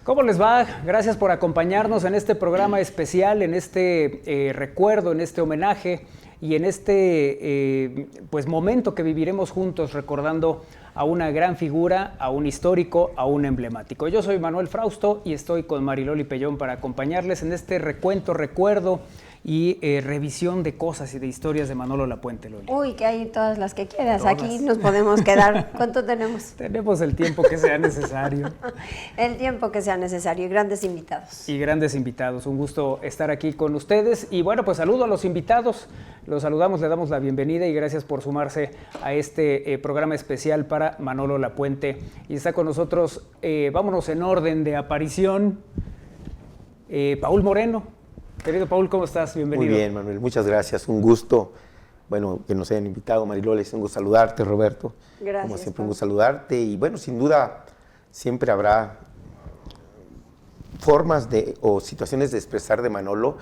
¿Cómo les va? Gracias por acompañarnos en este programa especial, en este recuerdo, en este homenaje y en este momento que viviremos juntos recordando a una gran figura, a un histórico, a un emblemático. Yo soy Manuel Frausto y estoy con Mariloli Pellón para acompañarles en este recuento, y revisión de cosas y de historias de Manolo Lapuente, Loli. Uy, que hay todas las que quieras. Todas. Aquí nos podemos quedar. ¿Cuánto tenemos? Tenemos el tiempo que sea necesario. El tiempo que sea necesario y grandes invitados. Y grandes invitados. Un gusto estar aquí con ustedes. Y bueno, pues saludo a los invitados. Los saludamos, le damos la bienvenida y gracias por sumarse a este programa especial para Manolo Lapuente. Y está con nosotros, vámonos en orden de aparición, Paul Moreno. Querido Paul, ¿cómo estás? Bienvenido. Muy bien, Manuel, muchas gracias. Un gusto, bueno, que nos hayan invitado. Mariloli, es un gusto saludarte, Roberto. Gracias. Como siempre, un gusto saludarte. Y bueno, sin duda, siempre habrá formas o situaciones de expresar de Manolo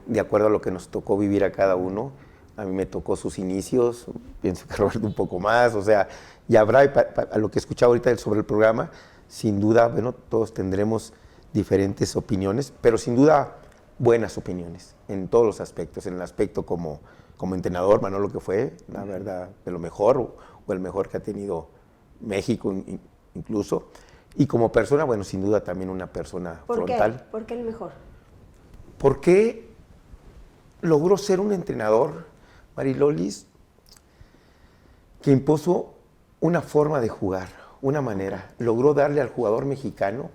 de acuerdo a lo que nos tocó vivir a cada uno. A mí me tocó sus inicios, pienso que Roberto un poco más, o sea, y habrá, a lo que escuchaba ahorita sobre el programa, sin duda, bueno, todos tendremos diferentes opiniones, pero sin duda buenas opiniones en todos los aspectos, en el aspecto como entrenador, Manolo, que fue, la verdad, de lo mejor o el mejor que ha tenido México incluso, y como persona, bueno, sin duda también una persona frontal. ¿Por qué el mejor? Porque logró ser un entrenador, Marilolis, que impuso una forma de jugar, una manera, logró darle al jugador mexicano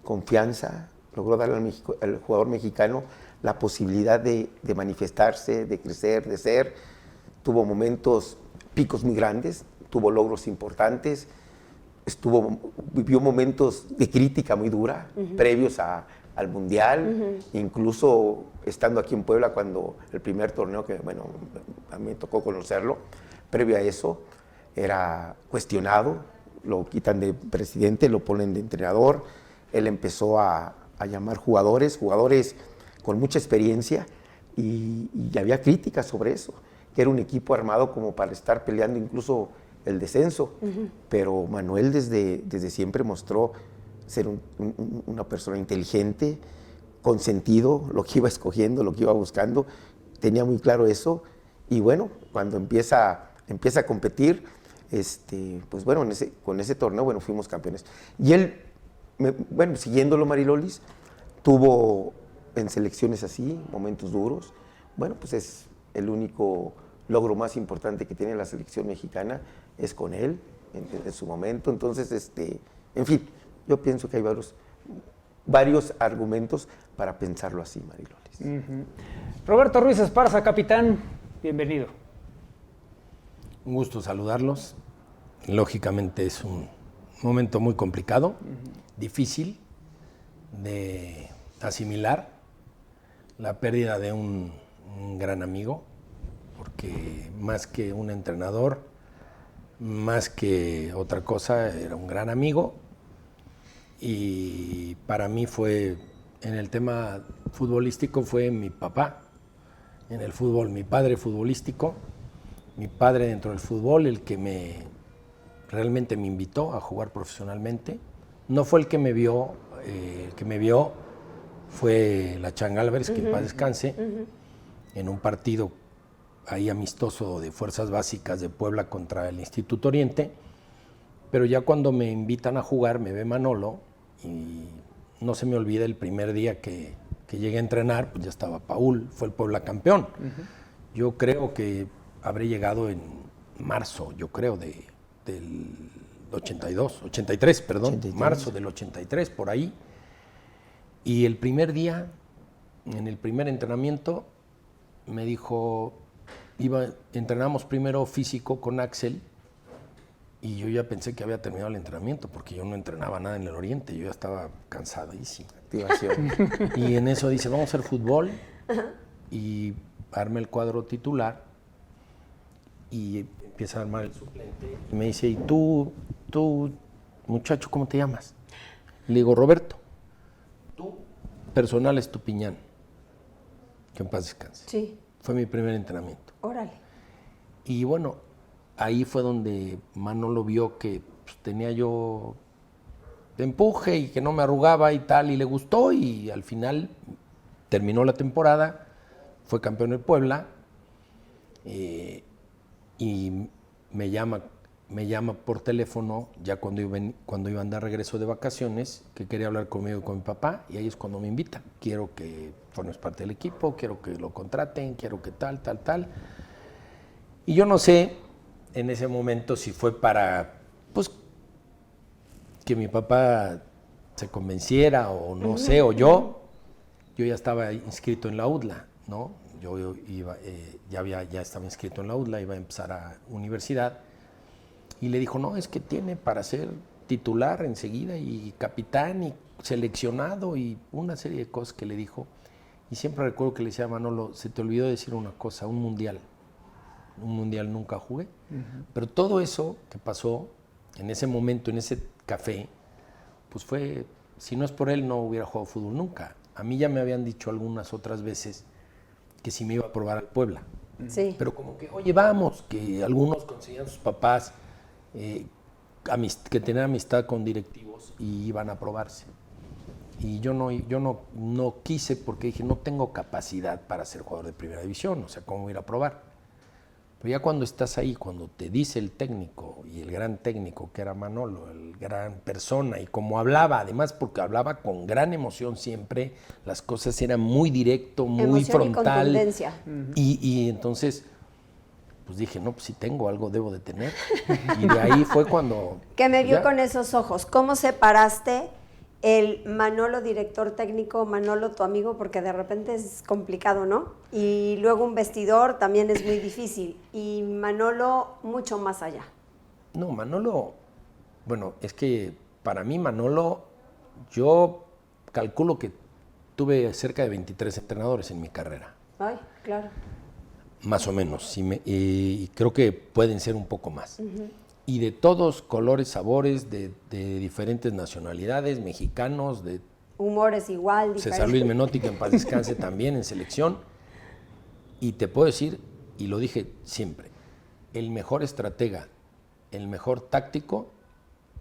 confianza, logró darle al jugador mexicano la posibilidad de manifestarse, de crecer, de ser. Tuvo momentos, picos muy grandes, tuvo logros importantes, vivió momentos de crítica muy dura, previos al Mundial, incluso estando aquí en Puebla cuando el primer torneo, que bueno, a mí me tocó conocerlo, previo a eso, era cuestionado, lo quitan de presidente, lo ponen de entrenador, él empezó a llamar jugadores con mucha experiencia y había críticas sobre eso, que era un equipo armado como para estar peleando incluso el descenso, pero Manuel desde siempre mostró ser una persona inteligente, con sentido, lo que iba escogiendo, lo que iba buscando, tenía muy claro eso y bueno, cuando empieza a competir, pues bueno, con ese torneo, bueno, fuimos campeones. Y él, bueno, siguiéndolo, Marilolis, tuvo en selecciones así, momentos duros. Bueno, pues es el único logro más importante que tiene la selección mexicana, es con él, en su momento. Entonces, en fin, yo pienso que hay varios argumentos para pensarlo así, Marilolis. Roberto Ruiz Esparza, capitán, bienvenido. Un gusto saludarlos. Lógicamente es un momento muy complicado, difícil de asimilar, la pérdida de un gran amigo, porque más que un entrenador, más que otra cosa, era un gran amigo. Y para mí fue, en el tema futbolístico, fue mi papá. En el fútbol, mi padre futbolístico, mi padre dentro del fútbol, el que realmente me invitó a jugar profesionalmente. No fue el que me vio, fue la Changa Álvarez, que en paz descanse, en un partido ahí amistoso de Fuerzas Básicas de Puebla contra el Instituto Oriente, pero ya cuando me invitan a jugar, me ve Manolo, y no se me olvida el primer día que llegué a entrenar, pues ya estaba Paul, fue el Puebla campeón. Yo creo que habré llegado en marzo, yo creo, del 83, perdón, 83. Marzo del 83, por ahí. Y el primer día, en el primer entrenamiento, me dijo, entrenamos primero físico con Axel, y yo ya pensé que había terminado el entrenamiento, porque yo no entrenaba nada en el Oriente, yo ya estaba cansadísimo. Activación. Y en eso dice, vamos a hacer fútbol, y arme el cuadro titular, y empieza a armar el suplente. Y me dice, ¿y tú, muchacho, cómo te llamas? Le digo, Roberto. Tú, personal Estupiñán, que en paz descanse. Sí. Fue mi primer entrenamiento. Órale. Y bueno, ahí fue donde Manolo vio que pues, tenía yo empuje y que no me arrugaba y tal, y le gustó, y al final terminó la temporada, fue campeón del Puebla, y me llama por teléfono ya cuando iba a andar regreso de vacaciones, que quería hablar conmigo y con mi papá, y ahí es cuando me invita. Quiero que formes parte del equipo, quiero que lo contraten, quiero que tal. Y yo no sé en ese momento si fue para, pues, que mi papá se convenciera o no sé, o yo ya estaba inscrito en la UDLA, ¿no? Yo iba, ya estaba inscrito en la UDLA, iba a empezar a universidad, y le dijo, no, es que tiene para ser titular enseguida y capitán y seleccionado y una serie de cosas que le dijo. Y siempre recuerdo que le decía a Manolo, se te olvidó decir una cosa, un mundial nunca jugué, pero todo eso que pasó en ese momento, en ese café, pues fue, si no es por él no hubiera jugado fútbol nunca. A mí ya me habían dicho algunas otras veces que si me iba a probar al Puebla, pero como que, oye, vamos, que algunos conseguían sus papás que tenían amistad con directivos y iban a probarse. Y yo no quise, porque dije, no tengo capacidad para ser jugador de primera división, o sea, ¿cómo voy a ir a probar? Pero ya cuando estás ahí, cuando te dice el técnico, y el gran técnico que era Manolo, el gran persona, y como hablaba, además porque hablaba con gran emoción siempre, las cosas eran muy directo, muy emoción frontal. Y contundencia. Y entonces, pues dije, no, pues si tengo algo debo de tener. Y de ahí fue cuando... Que me vio con esos ojos. ¿Cómo separaste el Manolo director técnico, Manolo tu amigo? Porque de repente es complicado, ¿no? Y luego un vestidor también es muy difícil. Y Manolo mucho más allá. No, Manolo, bueno, es que para mí Manolo, yo calculo que tuve cerca de 23 entrenadores en mi carrera. Ay, claro. Más o menos, y creo que pueden ser un poco más. Y de todos colores, sabores, de diferentes nacionalidades, mexicanos, de humores igual, diferentes. César Luis Menotti, que en paz descanse también en selección. Y te puedo decir, y lo dije siempre, el mejor estratega, el mejor táctico,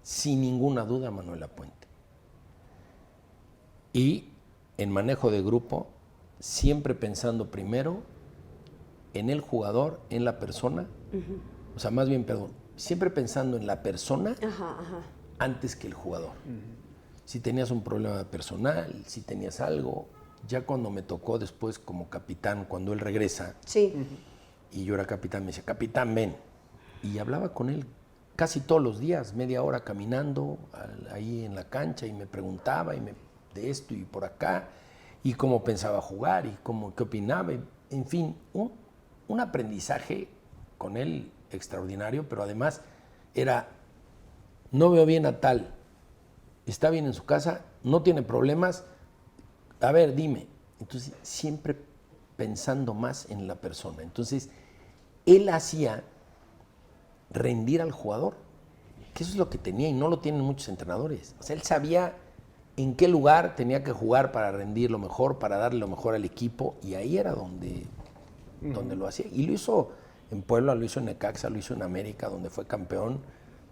sin ninguna duda, Manuel Lapuente. Y en manejo de grupo, siempre pensando primero en el jugador, en la persona, o sea, más bien, perdón, siempre pensando en la persona antes que el jugador. Si tenías un problema personal, si tenías algo, ya cuando me tocó después como capitán, cuando él regresa, y yo era capitán, me decía, capitán, ven. Y hablaba con él casi todos los días, media hora caminando ahí en la cancha, y me preguntaba de esto y por acá, y cómo pensaba jugar, y qué opinaba, en fin, un aprendizaje con él extraordinario, pero además era, no veo bien a tal, está bien en su casa, no tiene problemas, a ver, dime. Entonces, siempre pensando más en la persona. Entonces, él hacía rendir al jugador, que eso es lo que tenía y no lo tienen muchos entrenadores. O sea, él sabía en qué lugar tenía que jugar para rendir lo mejor, para darle lo mejor al equipo, y ahí era donde lo hacía. Y lo hizo en Puebla, lo hizo en Necaxa, lo hizo en América, donde fue campeón,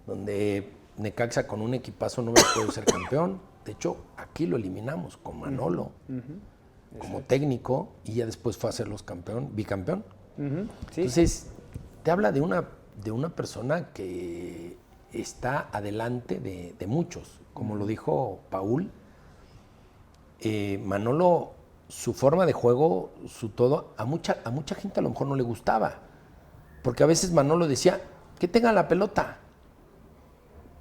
donde Necaxa con un equipazo no había podido ser campeón. De hecho, aquí lo eliminamos con Manolo como técnico, y ya después fue a ser bicampeón. Entonces, te habla de una persona que está adelante de muchos. Como lo dijo Paul, Manolo, su forma de juego, su todo, a mucha gente a lo mejor no le gustaba. Porque a veces Manolo decía, que tengan la pelota.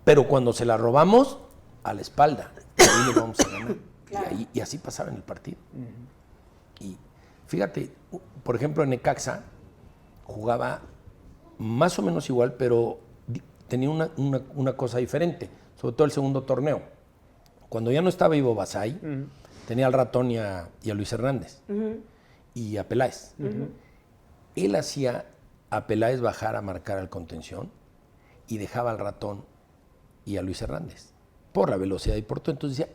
Pero cuando se la robamos, a la espalda. Y ahí le vamos a ganar. Claro. Y así pasaba en el partido. Y fíjate, por ejemplo, en Necaxa jugaba más o menos igual, pero tenía una cosa diferente. Sobre todo el segundo torneo. Cuando ya no estaba Ivo Basay, tenía al Ratón y a Luis Hernández. Y a Peláez. Él hacía a Peláez bajar a marcar al contención y dejaba al Ratón y a Luis Hernández por la velocidad y por todo. Entonces decía,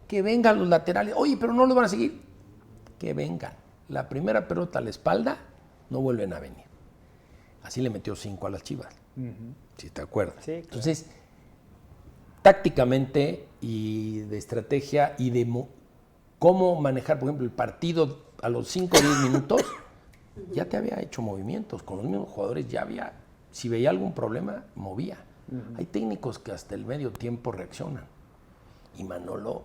que vengan los laterales. Oye, pero no los van a seguir. Que vengan. La primera pelota a la espalda, no vuelven a venir. Así le metió 5 a las Chivas, si te acuerdas. Sí, claro. Entonces, tácticamente y de estrategia y de cómo manejar, por ejemplo, el partido a los 5 o 10 minutos, ya te había hecho movimientos. Con los mismos jugadores ya había, si veía algún problema, movía. Hay técnicos que hasta el medio tiempo reaccionan. Y Manolo...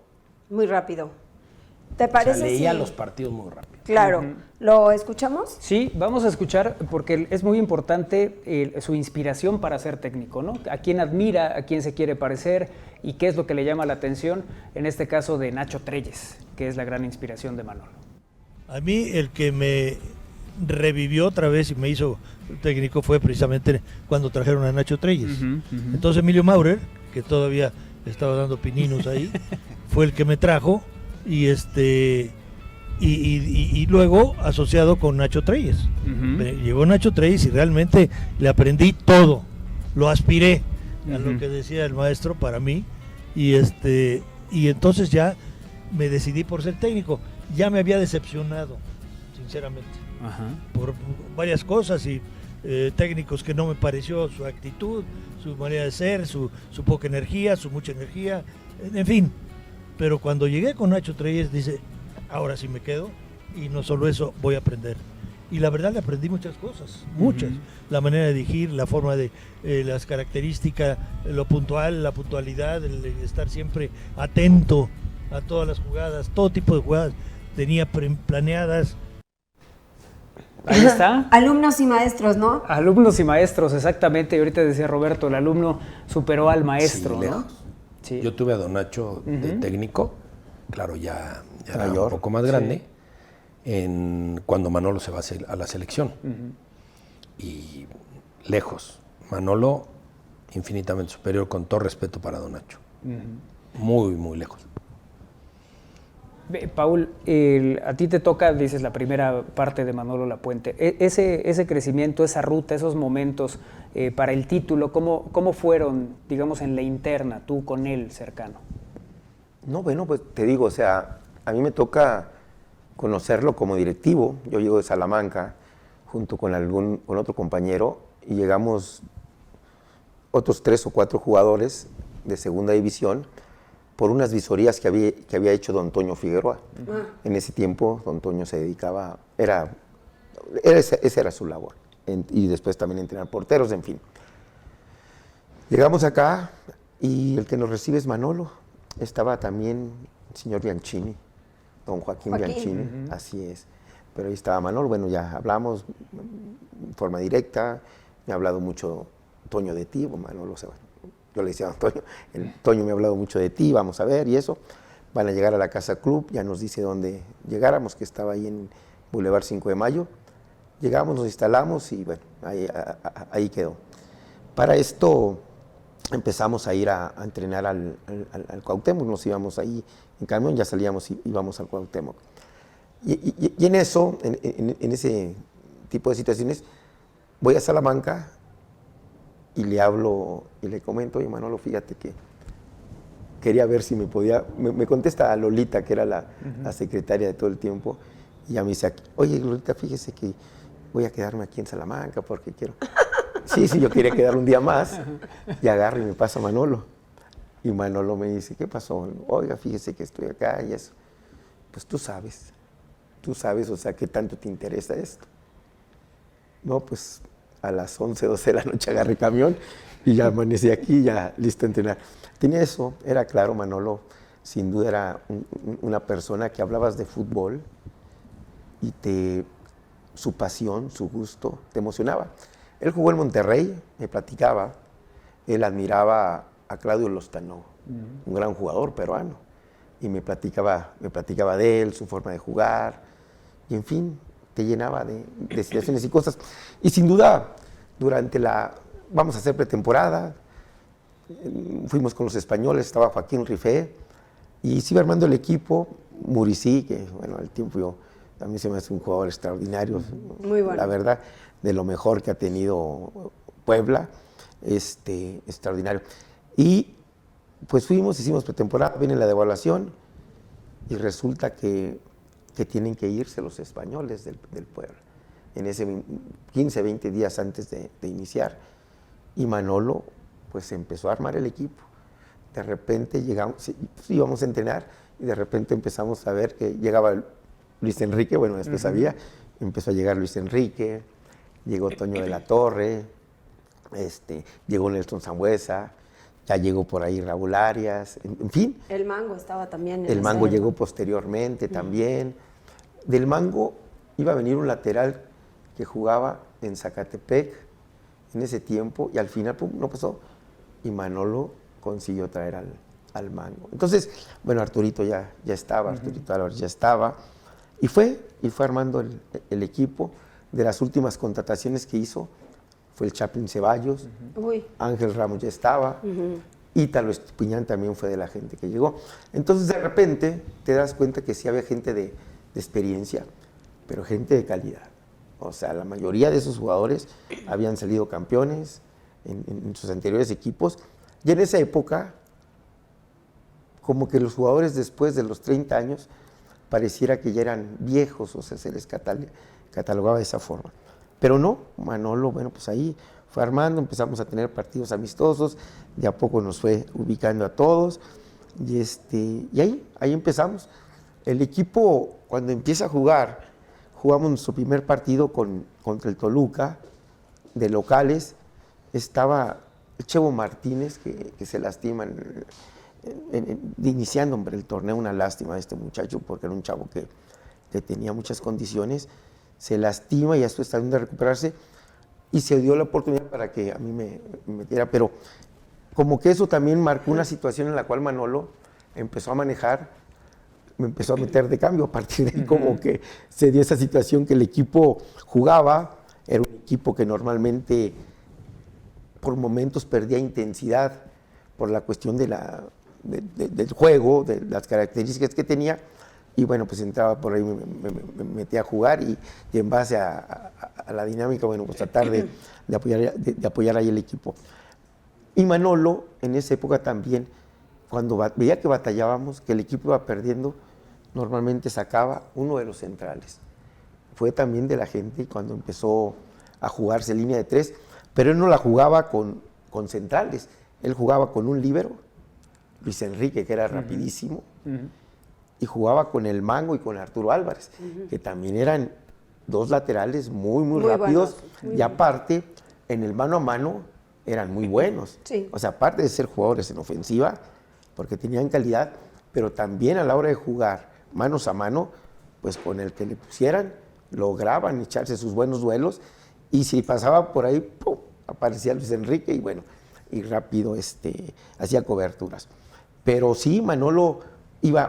Muy rápido. ¿Te parece? Leía los partidos muy rápido. Claro. ¿Lo escuchamos? Sí, vamos a escuchar porque es muy importante su inspiración para ser técnico, ¿no? A quién admira, a quién se quiere parecer y qué es lo que le llama la atención, en este caso de Nacho Treyes, que es la gran inspiración de Manolo. A mí el que me revivió otra vez y me hizo técnico fue precisamente cuando trajeron a Nacho Treyes. Entonces Emilio Maurer, que todavía estaba dando pininos ahí, fue el que me trajo y luego asociado con Nacho Treyes. Llegó Nacho Treyes y realmente le aprendí todo, lo aspiré a lo que decía el maestro para mí y entonces ya me decidí por ser técnico. Ya me había decepcionado, sinceramente, por varias cosas y técnicos que no me pareció su actitud, su manera de ser, su poca energía, su mucha energía, en fin. Pero cuando llegué con Nacho Treyes, dice, ahora sí me quedo y no solo eso, voy a aprender. Y la verdad le aprendí muchas cosas, muchas. La manera de dirigir, la forma de, las características, lo puntual, la puntualidad, el estar siempre atento a todas las jugadas, todo tipo de jugadas tenía planeadas. Ahí está. Alumnos y maestros, ¿no? Alumnos y maestros, exactamente. Y ahorita decía Roberto, el alumno superó al maestro, Sí, ¿no? Sí. Yo tuve a Don Nacho de técnico, claro, ya era un poco más grande, cuando Manolo se va a la selección. Y lejos, Manolo infinitamente superior, con todo respeto para Don Nacho. Muy, muy lejos. Paul, a ti te toca, dices, la primera parte de Manolo Lapuente. Ese crecimiento, esa ruta, esos momentos para el título, ¿cómo fueron, digamos, en la interna, tú con él cercano? No, bueno, pues te digo, o sea, a mí me toca conocerlo como directivo. Yo llego de Salamanca junto con otro compañero y llegamos otros 3 o 4 jugadores de segunda división por unas visorías que había hecho don Toño Figueroa. En ese tiempo don Toño se dedicaba, esa era su labor, y después también entrenar porteros, en fin. Llegamos acá y el que nos recibe es Manolo. Estaba también el señor Bianchini, don Joaquín. Bianchini, así es. Pero ahí estaba Manolo, bueno, ya hablamos de forma directa, me ha hablado mucho Toño de ti, Manolo, yo le decía a Toño, el Toño me ha hablado mucho de ti, vamos a ver, y eso. Van a llegar a la Casa Club, ya nos dice dónde llegáramos, que estaba ahí en Boulevard 5 de Mayo. Llegamos, nos instalamos y bueno, ahí quedó. Para esto empezamos a ir a entrenar al Cuauhtémoc, nos íbamos ahí en camión, ya salíamos y íbamos al Cuauhtémoc. Y en eso, en ese tipo de situaciones, voy a Salamanca y le hablo y le comento, oye Manolo, fíjate que quería ver si me podía, me contesta a Lolita, que era la secretaria de todo el tiempo, y ya me dice, oye Lolita, fíjese que voy a quedarme aquí en Salamanca porque quiero... Sí, yo quería quedar un día más, y agarro y me pasa Manolo. Y Manolo me dice, ¿qué pasó? Oiga, fíjese que estoy acá y eso. Pues tú sabes, o sea, ¿qué tanto te interesa esto? No, pues a las 11, 12 de la noche agarré camión y ya amanecí aquí, ya listo a entrenar. Tenía eso, era claro, Manolo, sin duda era una persona que hablabas de fútbol y su pasión, su gusto, te emocionaba. Él jugó en Monterrey, me platicaba, él admiraba a Claudio Lozano, un gran jugador peruano, y me platicaba de él, su forma de jugar, y en fin, te llenaba de situaciones y cosas. Y sin duda, durante vamos a hacer pretemporada, fuimos con los españoles, estaba Joaquín Rifé, y se iba armando el equipo, Muricy, que bueno, al tiempo también se me hace un jugador extraordinario, muy bueno, la verdad, de lo mejor que ha tenido Puebla, extraordinario. Y pues hicimos pretemporada, viene la devaluación, y resulta que tienen que irse los españoles del Puebla, en ese 15, 20 días antes de iniciar. Y Manolo pues empezó a armar el equipo. de repente llegamos, íbamos a entrenar y de repente empezamos a ver que llegaba Luis Enrique, bueno, después empezó a llegar Luis Enrique, llegó Toño de la Torre, llegó Nelson Sambueza, ya llegó por ahí Raúl Arias, en fin. El Mango estaba también. El Mango llegó posteriormente también. Del Mango iba a venir un lateral que jugaba en Zacatepec en ese tiempo y al final no pasó y Manolo consiguió traer al Mango. Entonces, bueno, Arturito ya estaba, Arturito Álvarez ya estaba y fue armando el equipo. De las últimas contrataciones que hizo fue el Chaplin Ceballos, Ángel Ramos ya estaba, Ítalo Estupiñán también fue de la gente que llegó. Entonces de repente te das cuenta que sí había gente de experiencia, pero gente de calidad. O sea, la mayoría de esos jugadores habían salido campeones en sus anteriores equipos y en esa época como que los jugadores después de los 30 años pareciera que ya eran viejos, o sea, se les catalogaba de esa forma. Pero no, Manolo, bueno, pues ahí fue armando, empezamos a tener partidos amistosos, de a poco nos fue ubicando a todos, y ahí empezamos. El equipo, cuando empieza a jugar, jugamos nuestro primer partido contra el Toluca, de locales, estaba el Chevo Martínez, que se lastima iniciando el torneo, una lástima de este muchacho, porque era un chavo que tenía muchas condiciones, se lastima y ya está tratando de recuperarse y se dio la oportunidad para que a mí me metiera, pero como que eso también marcó una situación en la cual Manolo empezó a manejar, me empezó a meter de cambio, a partir de ahí como que se dio esa situación que el equipo jugaba, era un equipo que normalmente por momentos perdía intensidad por la cuestión del juego, de las características que tenía. Y bueno, pues entraba por ahí, me metía a jugar y en base a la dinámica, bueno, pues tratar de apoyar ahí el equipo. Y Manolo, en esa época también, cuando veía que batallábamos, que el equipo iba perdiendo, normalmente sacaba uno de los centrales. Fue también de la gente cuando empezó a jugarse línea de 3, pero él no la jugaba con centrales, él jugaba con un líbero, Luis Enrique, que era rapidísimo, y jugaba con el Mango y con Arturo Álvarez, que también eran dos laterales muy rápidos, y aparte, en el mano a mano, eran muy buenos. Sí. O sea, aparte de ser jugadores en ofensiva, porque tenían calidad, pero también a la hora de jugar manos a mano, pues con el que le pusieran, lograban echarse sus buenos duelos, y si pasaba por ahí, ¡pum!, aparecía Luis Enrique, y bueno, y rápido hacía coberturas. Pero sí, Manolo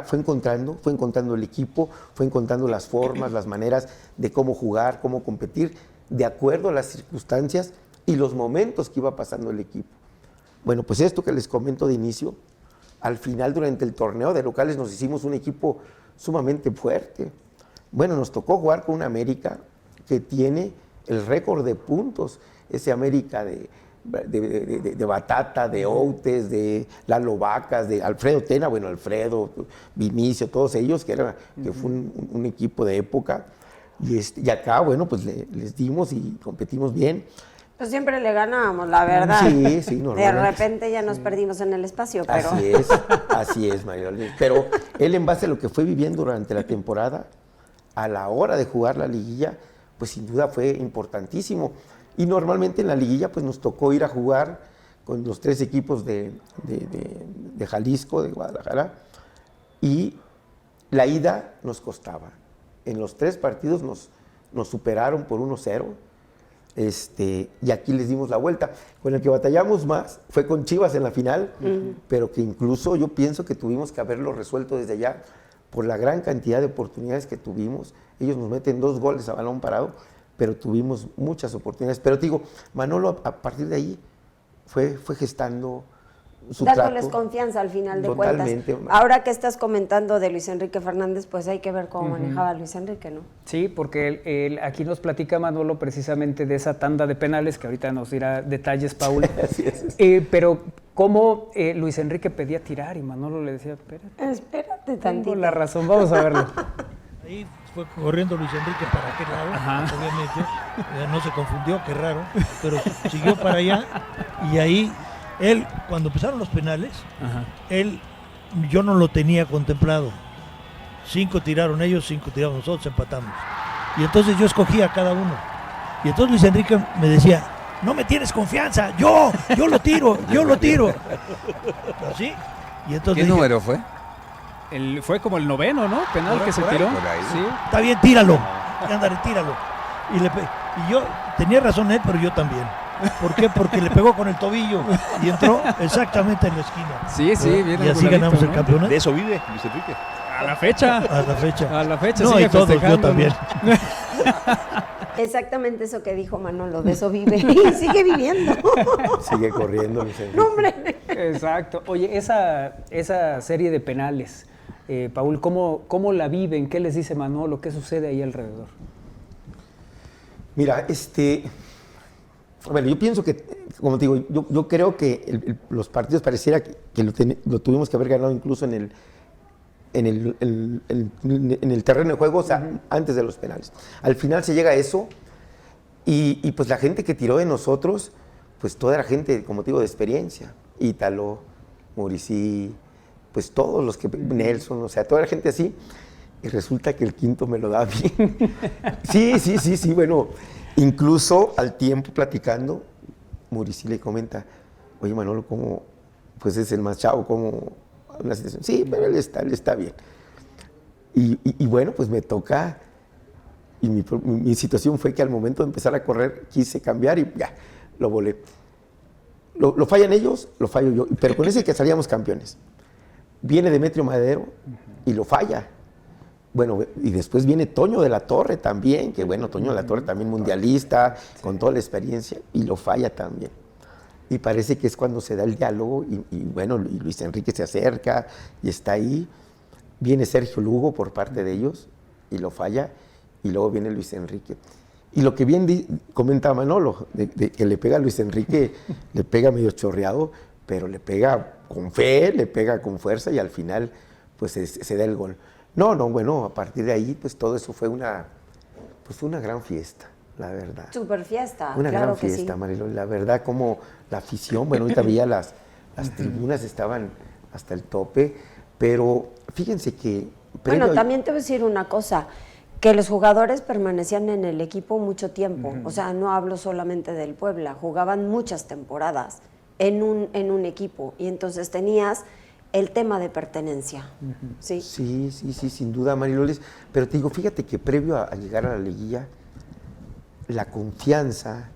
fue encontrando el equipo, fue encontrando las formas, las maneras de cómo jugar, cómo competir, de acuerdo a las circunstancias y los momentos que iba pasando el equipo. Bueno, pues esto que les comento de inicio, al final durante el torneo de locales nos hicimos un equipo sumamente fuerte. Bueno, nos tocó jugar con una América que tiene el récord de puntos, ese América de Batata, de Outes, de Lalo Vacas, de Alfredo Tena, bueno, Alfredo, Vinicio, todos ellos, que fue un equipo de época. Y acá, bueno, pues les dimos y competimos bien. Pues siempre le ganábamos, la verdad. Sí, de repente ya nos perdimos en el espacio, pero... Así es, María. Pero él, en base a lo que fue viviendo durante la temporada, a la hora de jugar la liguilla, pues sin duda fue importantísimo. Y normalmente en la liguilla pues nos tocó ir a jugar con los 3 equipos de Jalisco, de Guadalajara, y la ida nos costaba. En los 3 partidos nos superaron por 1-0, y aquí les dimos la vuelta. Con el que batallamos más fue con Chivas en la final, pero que incluso yo pienso que tuvimos que haberlo resuelto desde allá por la gran cantidad de oportunidades que tuvimos. Ellos nos meten 2 goles a balón parado, pero tuvimos muchas oportunidades. Pero te digo, Manolo a partir de ahí fue gestando su dándoles trato. Confianza al final de Totalmente. cuentas. Ahora que estás comentando de Luis Enrique Fernández, pues hay que ver cómo manejaba Luis Enrique, ¿no? Sí, porque aquí nos platica Manolo precisamente de esa tanda de penales, que ahorita nos dirá detalles, Paul. Así es. Pero cómo Luis Enrique pedía tirar y Manolo le decía, espérate tantito. tengo la razón, vamos a verlo. Ahí fue corriendo Luis Enrique para aquel lado, obviamente, no se confundió, qué raro, pero siguió para allá y ahí Él, cuando empezaron los penales, Ajá. yo no lo tenía contemplado. 5 tiraron ellos, 5 tiramos nosotros, empatamos. Y entonces yo escogía a cada uno. Y entonces Luis Enrique me decía, no me tienes confianza, yo lo tiro. ¿Así? Y entonces ¿Qué número fue? Fue como el 9º, ¿no? Penal Por que se ahí. tiró. Por ahí. Sí. está bien, tíralo. Y ándale, tíralo. Y yo, tenía razón él, pero yo también. ¿Por qué? Porque le pegó con el tobillo y entró exactamente en la esquina. Sí, bien Y así anguladito, ganamos el ¿no? campeonato. De eso vive Luis Enrique. A la fecha. A la fecha. A la fecha No, sigue y todos, yo festejándolo. también. Exactamente eso que dijo Manolo, de eso vive y sigue viviendo. Sigue corriendo, Luis Enrique. No, hombre. Exacto. Oye, esa serie de penales, Paul, ¿cómo la viven? ¿Qué les dice Manolo? ¿Qué sucede ahí alrededor? Mira, bueno, yo pienso que, como te digo, yo creo que los partidos pareciera que lo tuvimos que haber ganado incluso en el terreno de juego, o sea, antes de los penales. Al final se llega a eso y pues la gente que tiró de nosotros, pues toda la gente, como te digo, de experiencia. Ítalo, Muricy, pues todos los que, Nelson, o sea, toda la gente así. Y resulta que el quinto me lo da bien. Sí, bueno, incluso al tiempo platicando, Muricy le comenta, oye Manolo, ¿cómo? Pues es el más chavo, ¿cómo? Una situación. Sí, pero él está bien. Y bueno, pues me toca, y mi situación fue que al momento de empezar a correr quise cambiar y ya, lo volé. Lo fallan ellos, lo fallo yo, pero con ese que salíamos campeones. Viene Demetrio Madero y lo falla. Bueno, y después viene Toño de la Torre también, que bueno, Toño de la Torre también mundialista, con toda la experiencia, y lo falla también. Y parece que es cuando se da el diálogo y bueno, y Luis Enrique se acerca y está ahí. Viene Sergio Lugo por parte de ellos y lo falla, y luego viene Luis Enrique. Y lo que bien comenta Manolo, de que le pega a Luis Enrique, le pega medio chorreado, pero le pega con fe, le pega con fuerza y al final pues se da el gol. No, bueno, a partir de ahí pues todo eso fue una gran fiesta, la verdad. Super fiesta, Una claro gran que fiesta, sí. Marilón. La verdad, como la afición, bueno, ahorita veía las tribunas estaban hasta el tope, pero fíjense que... Bueno, también te voy a decir una cosa, que los jugadores permanecían en el equipo mucho tiempo. O sea, no hablo solamente del Puebla, jugaban muchas temporadas en un equipo y entonces tenías el tema de pertenencia. ¿Sí? Sí, sin duda, Mariloles. Pero te digo, fíjate que previo a llegar a la liguilla, la confianza,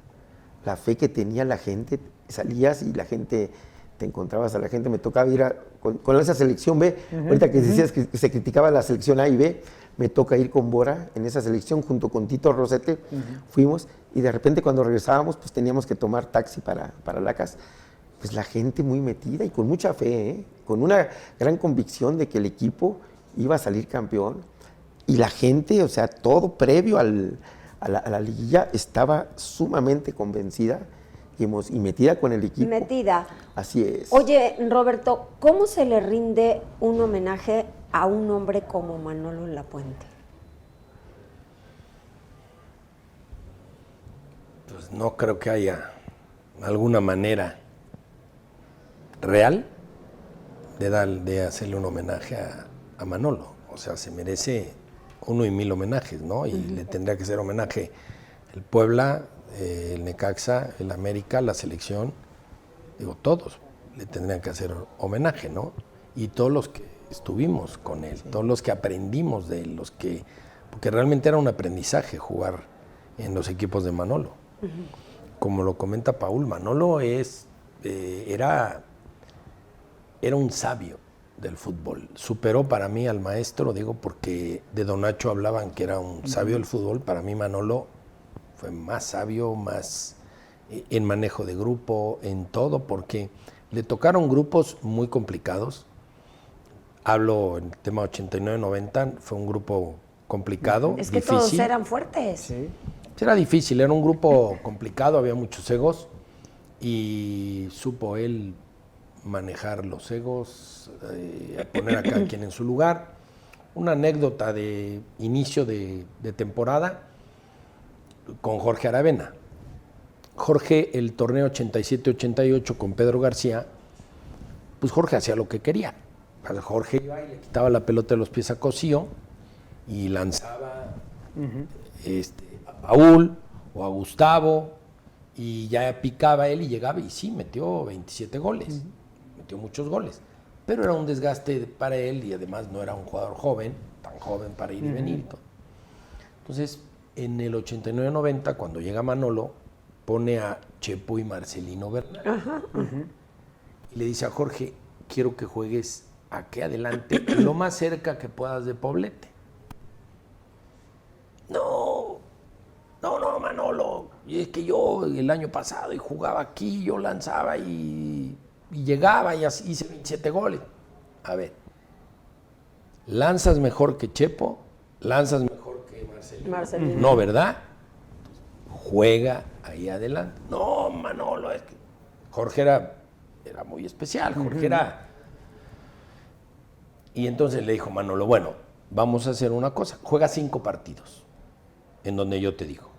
la fe que tenía la gente, salías y la gente, te encontrabas a la gente, me tocaba ir con esa selección B, ahorita que decías que se criticaba la selección A y B, me toca ir con Bora en esa selección junto con Tito Rosete, fuimos y de repente cuando regresábamos pues teníamos que tomar taxi para la casa. Pues la gente muy metida y con mucha fe, con una gran convicción de que el equipo iba a salir campeón y la gente, o sea, todo previo a la liguilla estaba sumamente convencida y metida con el equipo. Metida. Así es. Oye, Roberto, ¿cómo se le rinde un homenaje a un hombre como Manolo Lapuente? Pues no creo que haya alguna manera real de hacerle un homenaje a Manolo. O sea, se merece 1 y 1000 homenajes, ¿no? Y le tendría que ser homenaje el Puebla, el Necaxa, el América, la selección, digo, todos le tendrían que hacer homenaje, ¿no? Y todos los que estuvimos con él, todos los que aprendimos de él, porque realmente era un aprendizaje jugar en los equipos de Manolo. Como lo comenta Paul, Manolo era un sabio del fútbol. Superó para mí al maestro, digo, porque de Don Nacho hablaban que era un sabio del fútbol. Para mí Manolo fue más sabio, más en manejo de grupo, en todo, porque le tocaron grupos muy complicados. Hablo en el tema 89-90, fue un grupo complicado, Es que difícil. todos eran fuertes. Sí. Era difícil, era un grupo complicado, había muchos egos y supo él manejar los egos, poner a cada quien en su lugar. Una anécdota de inicio de temporada con Jorge Aravena. Jorge, el torneo 87-88 con Pedro García, pues Jorge hacía lo que quería. Jorge iba y le quitaba la pelota de los pies a Cosío y lanzaba a Paul o a Gustavo y ya picaba él y llegaba y sí, metió 27 goles, metió muchos goles, pero era un desgaste para él y además no era un jugador joven, tan joven para ir y venir y todo. Entonces, en el 89-90, cuando llega Manolo, pone a Chepo y Marcelino Bernal. Y le dice a Jorge, quiero que juegues aquí adelante, lo más cerca que puedas de Poblete. No, Manolo, y es que yo el año pasado y jugaba aquí, yo lanzaba y llegaba y así hice 27 goles. A ver, ¿lanzas mejor que Chepo? ¿Lanzas mejor que Marcelino? No, ¿verdad? Juega ahí adelante. No, Manolo, es que Jorge era muy especial, Jorge era... Y entonces le dijo Manolo, bueno, vamos a hacer una cosa, juega 5 partidos, en donde yo te digo.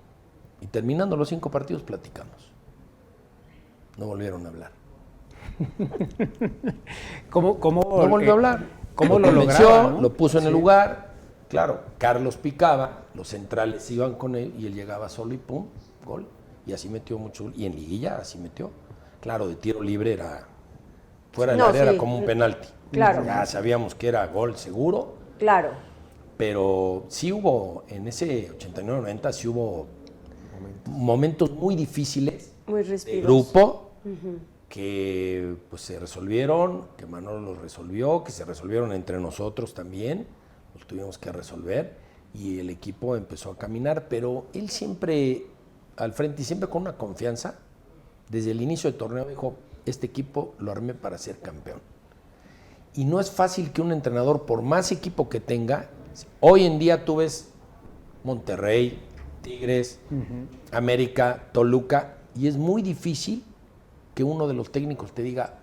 Y terminando los 5 partidos, platicamos. No volvieron a hablar. ¿Cómo no volvió a hablar. ¿Cómo lo convenció, lograba, ¿no? Lo puso en el lugar. Claro, Carlos picaba, los centrales iban con él y él llegaba solo y pum, gol. Y así metió mucho. Y en liguilla así metió. Claro, de tiro libre era... Fuera del área era como un penalti. Claro. Ya sabíamos que era gol seguro. Claro. Pero sí hubo, en ese 89-90, sí hubo momentos muy difíciles Muy de ríspidos. grupo que pues se resolvieron, que Manolo los resolvió, que se resolvieron entre nosotros también, los tuvimos que resolver y el equipo empezó a caminar, pero él siempre al frente y siempre con una confianza, desde el inicio del torneo dijo, este equipo lo armé para ser campeón. Y no es fácil que un entrenador, por más equipo que tenga, hoy en día tú ves Monterrey, Tigres, América, Toluca, y es muy difícil que uno de los técnicos te diga,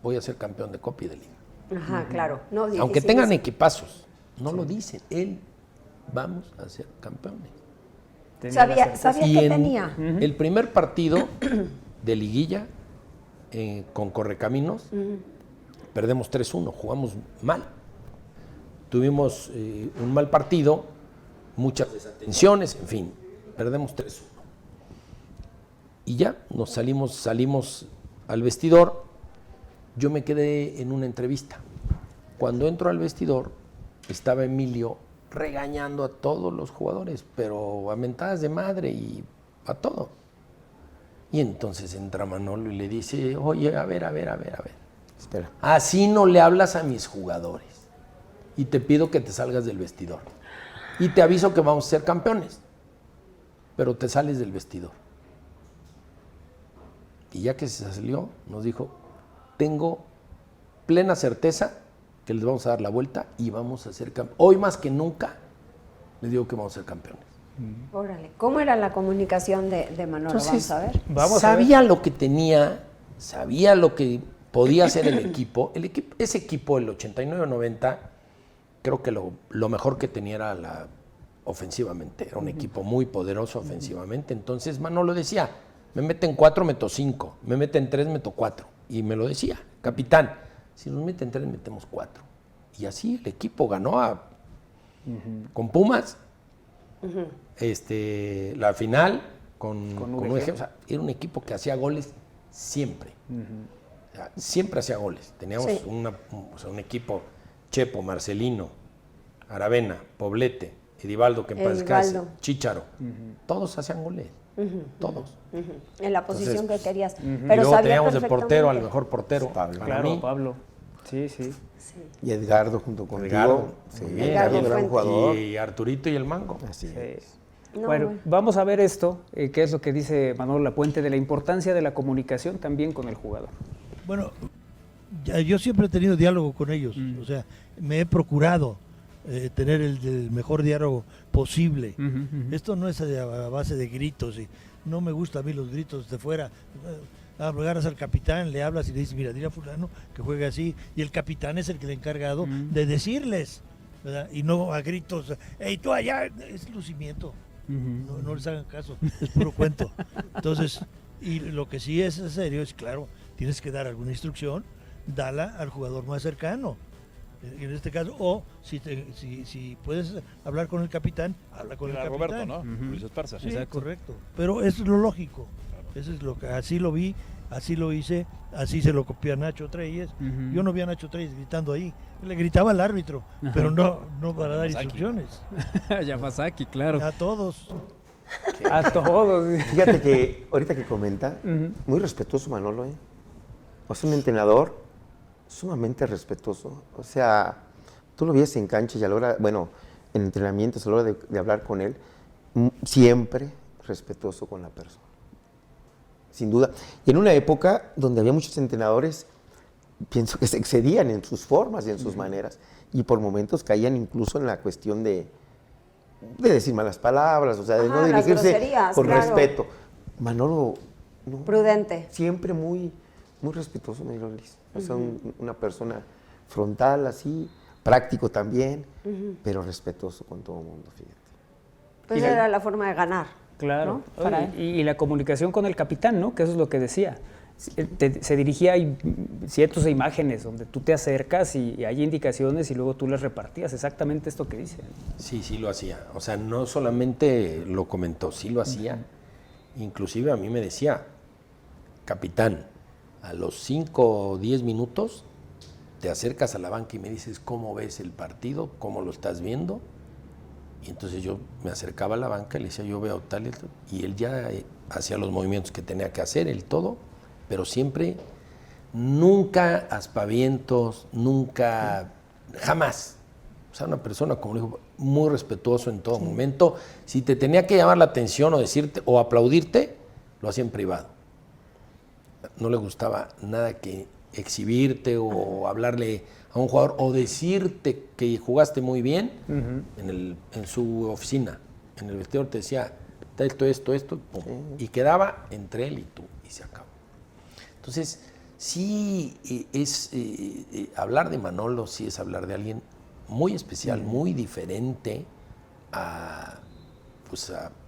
voy a ser campeón de Copa y de Liga. Ajá, claro. No, Aunque tengan equipazos, no lo dicen. Él, vamos a ser campeones. Sabía Y que en tenía. el primer partido de liguilla con Correcaminos, perdemos 3-1, jugamos mal. Tuvimos un mal partido, muchas desatenciones, en fin, perdemos 3-1. Y ya nos salimos al vestidor. Yo me quedé en una entrevista. Cuando entro al vestidor, estaba Emilio regañando a todos los jugadores, pero a mentadas de madre y a todo. Y entonces entra Manolo y le dice, oye, a ver. Espera. Así no le hablas a mis jugadores. Y te pido que te salgas del vestidor. Y te aviso que vamos a ser campeones. Pero te sales del vestidor. Y ya que se salió, nos dijo, tengo plena certeza que les vamos a dar la vuelta y vamos a ser campeones. Hoy más que nunca, les digo que vamos a ser campeones. Órale, ¿cómo era la comunicación de Manolo? Entonces, vamos a ver. sabía lo que tenía, sabía lo que podía hacer el equipo. Ese equipo, el 89-90, creo que lo mejor que tenía era ofensivamente. Era un equipo muy poderoso ofensivamente. Entonces Manolo decía, me meten 4, meto 5. Me meten 3, meto 4. Y me lo decía, capitán, si nos meten 3, metemos 4. Y así el equipo ganó con Pumas. La final con UG. O sea, era un equipo que hacía goles siempre. O sea, siempre hacía goles. Teníamos un equipo, Chepo, Marcelino, Aravena, Poblete, Edivaldo, que en paz descanse, Chícharo. Todos hacían goles. Todos. En la posición que querías. Y Pero luego teníamos de perfectamente. portero al mejor portero. Pablo. Sí. Y Edgardo junto con Edgardo. Sí, Muy bien. Edgardo era un jugador. Y Arturito y el Mango. Así es. No, Bueno, vamos a ver esto, que es lo que dice Manolo Lapuente, de la importancia de la comunicación también con el jugador. Bueno, yo siempre he tenido diálogo con ellos, o sea, me he procurado tener el mejor diálogo posible. Esto no es a base de gritos, y no me gusta a mí los gritos de fuera. Agarras al capitán, le hablas y le dices, mira, dile a fulano que juegue así, y el capitán es el que le ha encargado de decirles, ¿verdad? Y no a gritos, hey, tú allá, es lucimiento. No les hagan caso, es puro cuento. Entonces, Y lo que sí es serio es, claro, tienes que dar alguna instrucción, dala al jugador más cercano. En este caso, o si puedes hablar con el capitán, habla con el capitán. Roberto, ¿no? Luis Esparza. Sí, correcto. Pero eso es lo lógico. Eso es lo que así lo vi, así lo hice, así se lo copié a Nacho Treyes. Yo no vi a Nacho Treyes gritando ahí. Le gritaba al árbitro, pero no para dar instrucciones. Yamasaki, claro. A todos. A todos. Fíjate que ahorita que comenta, muy respetuoso Manolo, ¿eh? O sea, un entrenador sumamente respetuoso. O sea, tú lo veías en cancha y a la hora, bueno, en entrenamientos, a la hora de hablar con él, siempre respetuoso con la persona. Sin duda. Y en una época donde había muchos entrenadores, pienso que se excedían en sus formas y en sus maneras. Y por momentos caían incluso en la cuestión de decir malas palabras, o sea, de no dirigirse con respeto. Manolo, no, prudente. Siempre muy respetuoso, Manolo Liz. O sea, una persona frontal, así, práctico también, pero respetuoso con todo el mundo, fíjate. Pues era la forma de ganar. Claro. ¿no? Para él. Y la comunicación con el capitán, ¿no? Que eso es lo que decía. Se dirigía a ciertas imágenes donde tú te acercas y hay indicaciones y luego tú las repartías. Exactamente esto que dice. Sí lo hacía. O sea, no solamente lo comentó, sí lo hacía. Inclusive a mí me decía, capitán, a los 5 o 10 minutos te acercas a la banca y me dices cómo ves el partido, cómo lo estás viendo. Y entonces yo me acercaba a la banca y le decía, yo veo tal y él ya hacía los movimientos que tenía que hacer, él todo, pero siempre, nunca aspavientos, nunca, jamás. O sea, una persona, como dijo, muy respetuoso en todo momento. Si te tenía que llamar la atención o decirte o aplaudirte, lo hacía en privado. No le gustaba nada que exhibirte o hablarle a un jugador o decirte que jugaste muy bien en su oficina. En el vestidor te decía, esto, pum, y quedaba entre él y tú, y se acabó. Entonces, sí es hablar de Manolo, sí es hablar de alguien muy especial, muy diferente a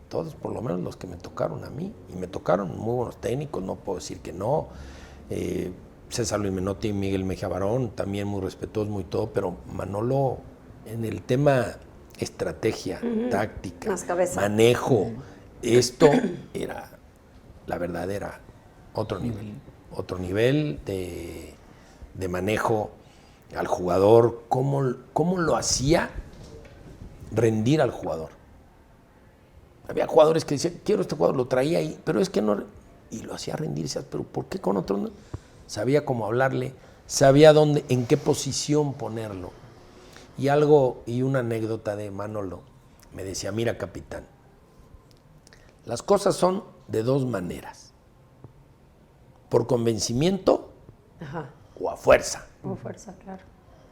todos, por lo menos los que me tocaron a mí, y me tocaron muy buenos técnicos, no puedo decir que no. César Luis Menotti y Miguel Mejía Barón, también muy respetuosos, muy todo, pero Manolo en el tema estrategia, táctica, manejo, esto era, la verdad era otro nivel de manejo al jugador, cómo lo hacía rendir al jugador. Había jugadores que decían, quiero este jugador, lo traía ahí, pero es que no, y lo hacía rendir, decías, pero ¿por qué con otro no? Sabía cómo hablarle, sabía dónde, en qué posición ponerlo. Y una anécdota de Manolo, me decía, mira capitán, las cosas son de dos maneras, por convencimiento o a fuerza. O fuerza, claro.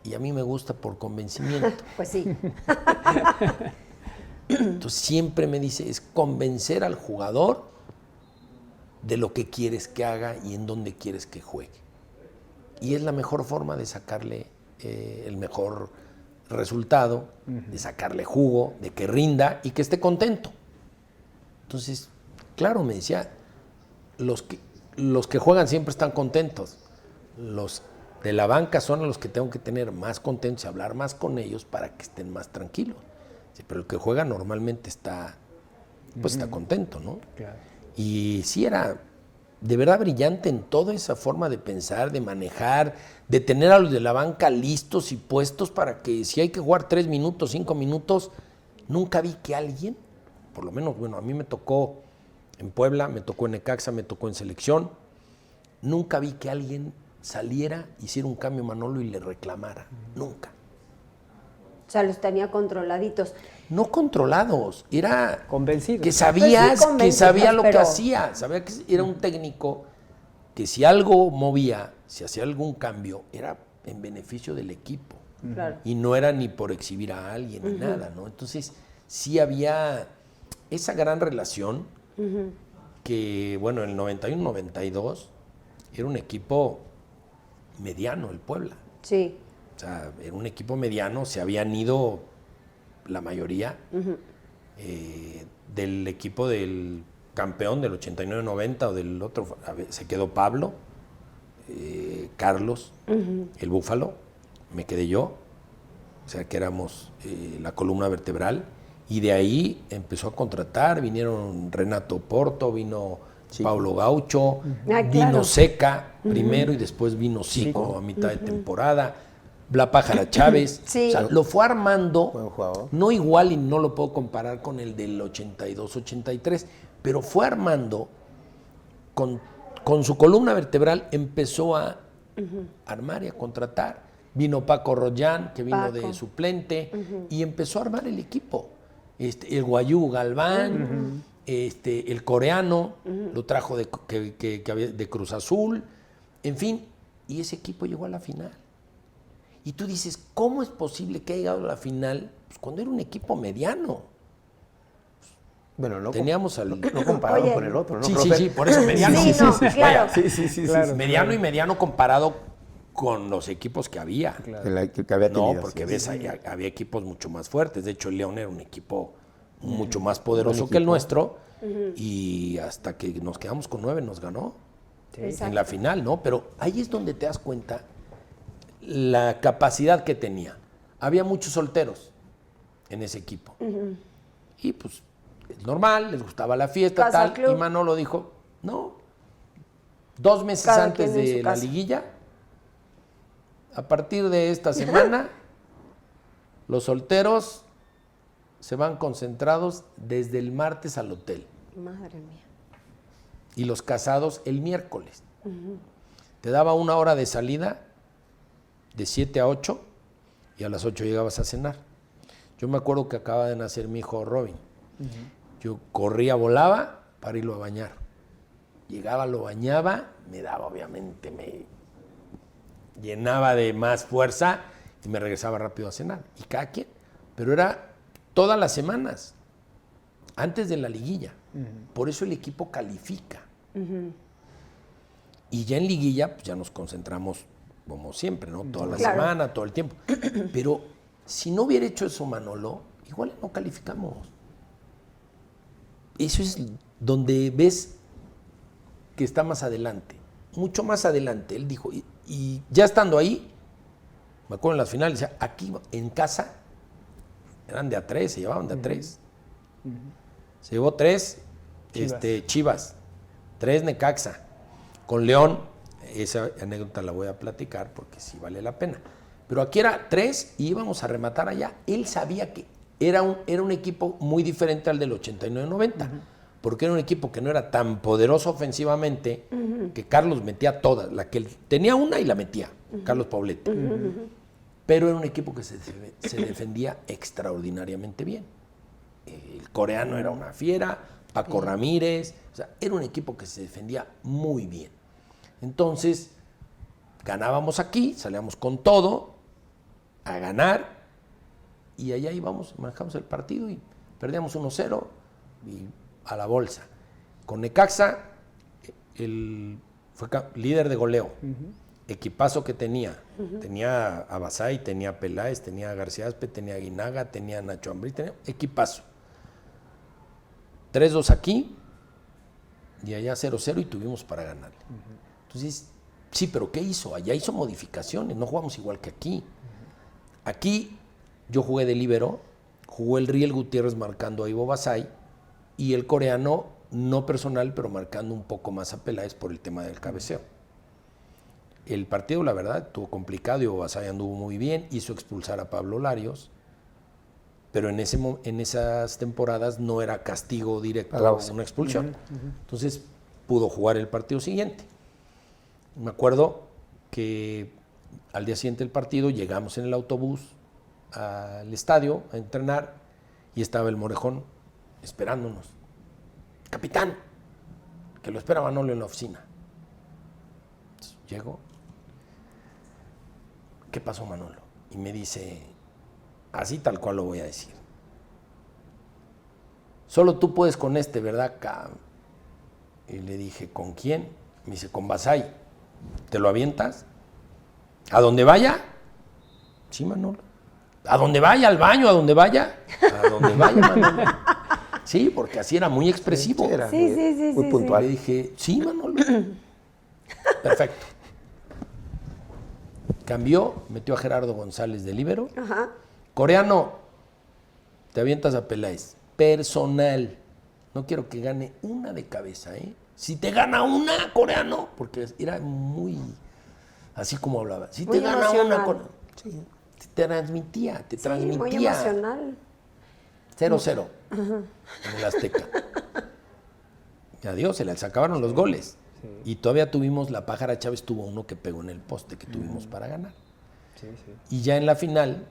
Y a mí me gusta por convencimiento. Pues sí. Entonces siempre me dice, es convencer al jugador de lo que quieres que haga y en dónde quieres que juegue. Y es la mejor forma de sacarle el mejor resultado, de sacarle jugo, de que rinda y que esté contento. Entonces, claro, me decía, los que juegan siempre están contentos. Los de la banca son los que tengo que tener más contentos y hablar más con ellos para que estén más tranquilos. Sí, pero el que juega normalmente está contento, ¿no? Claro. Y sí era de verdad brillante en toda esa forma de pensar, de manejar, de tener a los de la banca listos y puestos para que si hay que jugar 3 minutos, 5 minutos, nunca vi que alguien, por lo menos, bueno, a mí me tocó en Puebla, me tocó en Necaxa, me tocó en selección, nunca vi que alguien saliera, hiciera un cambio Manolo y le reclamara, nunca. O sea, los tenía controladitos. No controlados, era convencido. Que sabías, pues sí, que sabía lo pero que hacía, sabía que era un técnico que si algo movía, si hacía algún cambio, era en beneficio del equipo. Claro. Y no era ni por exhibir a alguien ni nada, ¿no? Entonces, sí había esa gran relación que, bueno, en el 91-92 era un equipo mediano, el Puebla. Sí. O sea, era un equipo mediano, se habían ido la mayoría del equipo del campeón del 89-90 o del otro, se quedó Pablo, Carlos, el Búfalo, me quedé yo, o sea que éramos la columna vertebral, y de ahí empezó a contratar, vinieron Renato Porto, vino Paulo Gaucho, vino Seca primero y después vino Zico a mitad de temporada, La Pájara Chávez, o sea, lo fue armando, no igual y no lo puedo comparar con el del 82-83, pero fue armando con su columna vertebral, empezó a armar y a contratar. Vino Paco Rollán, que vino de suplente, y empezó a armar el equipo. El Guayú Galván, el coreano, lo trajo de Cruz Azul, en fin, y ese equipo llegó a la final. Y tú dices, ¿cómo es posible que haya llegado a la final pues cuando era un equipo mediano? Bueno, no, teníamos no comparado con el otro, ¿no? Sí, por eso mediano. Claro. Claro. Mediano y mediano comparado con los equipos que había. Claro. Que había tenido. No, porque ves, había equipos mucho más fuertes. De hecho, el León era un equipo mucho más poderoso que el nuestro. Y hasta que nos quedamos con 9 nos ganó en la final, ¿no? Pero ahí es donde te das cuenta la capacidad que tenía. Había muchos solteros en ese equipo. Y pues, es normal, les gustaba la fiesta, tal. Y Manolo dijo, no, 2 meses antes de la liguilla, a partir de esta semana, los solteros se van concentrados desde el martes al hotel. Madre mía. Y los casados el miércoles. Te daba 1 hora de salida, de 7 a 8, y a las 8 llegabas a cenar. Yo me acuerdo que acaba de nacer mi hijo Robin. Yo corría, volaba para irlo a bañar. Llegaba, lo bañaba, me daba, obviamente, me llenaba de más fuerza y me regresaba rápido a cenar. Y cada quien. Pero era todas las semanas, antes de la liguilla. Por eso el equipo califica. Y ya en liguilla, pues ya nos concentramos como siempre, ¿no? Toda la semana, todo el tiempo. Pero si no hubiera hecho eso Manolo, igual no calificamos. Eso es donde ves que está más adelante, mucho más adelante. Él dijo, y ya estando ahí, me acuerdo en las finales, decía, aquí en casa eran de a 3, se llevaban de a 3. Se llevó 3 Chivas, 3 Necaxa. Con León, esa anécdota la voy a platicar porque sí vale la pena. Pero aquí era 3 y íbamos a rematar allá. Él sabía que era un equipo muy diferente al del 89-90, porque era un equipo que no era tan poderoso ofensivamente, que Carlos metía todas, la que él tenía una y la metía, Carlos Paulete. Pero era un equipo que se defendía extraordinariamente bien. El coreano era una fiera, Paco Ramírez, o sea, era un equipo que se defendía muy bien. Entonces, ganábamos aquí, salíamos con todo a ganar, y allá íbamos, manejamos el partido y perdíamos 1-0 y a la bolsa. Con Necaxa, fue líder de goleo. Equipazo que tenía. Tenía a Basay, tenía a Peláez, tenía a García Aspe, tenía a Guinaga, tenía a Nacho Ambrí, tenía equipazo. 3-2 aquí y allá 0-0 y tuvimos para ganarle. Entonces, sí, pero ¿qué hizo? Allá hizo modificaciones, no jugamos igual que aquí. Aquí yo jugué de líbero, jugó el Riel Gutiérrez marcando a Ivo Basay y el coreano, no personal, pero marcando un poco más a Peláez por el tema del cabeceo. El partido, la verdad, estuvo complicado, Ivo Basay anduvo muy bien, hizo expulsar a Pablo Larios, pero en esas temporadas no era castigo directo, una expulsión. Entonces pudo jugar el partido siguiente. Me acuerdo que al día siguiente del partido llegamos en el autobús al estadio a entrenar y estaba el Morejón esperándonos. Capitán, que lo espera Manolo en la oficina. Entonces, llego. ¿Qué pasó, Manolo? Y me dice, así tal cual lo voy a decir. Solo tú puedes con ¿verdad? Y le dije, ¿con quién? Me dice, con Basay. ¿Te lo avientas? ¿A donde vaya? Sí, Manolo. ¿A donde vaya? ¿Al baño? ¿A donde vaya? A donde vaya, Manolo. Sí, porque así era muy expresivo. Era Sí, muy puntual. Le dije, sí, Manolo. Perfecto. Cambió, metió a Gerardo González de líbero. Ajá. Coreano, te avientas a Peláez. Personal. No quiero que gane una de cabeza, ¿eh? Si te gana una, Coreano, porque era muy, así como hablaba. Si Muy te gana emocional. una, Coreano. Sí, te transmitía. Sí, muy emocional. 0-0 en el Azteca. Y adiós, se les acabaron los goles. Sí. Y todavía tuvimos, la Pájara Chávez tuvo uno que pegó en el poste que tuvimos para ganar. Sí, sí. Y ya en la final,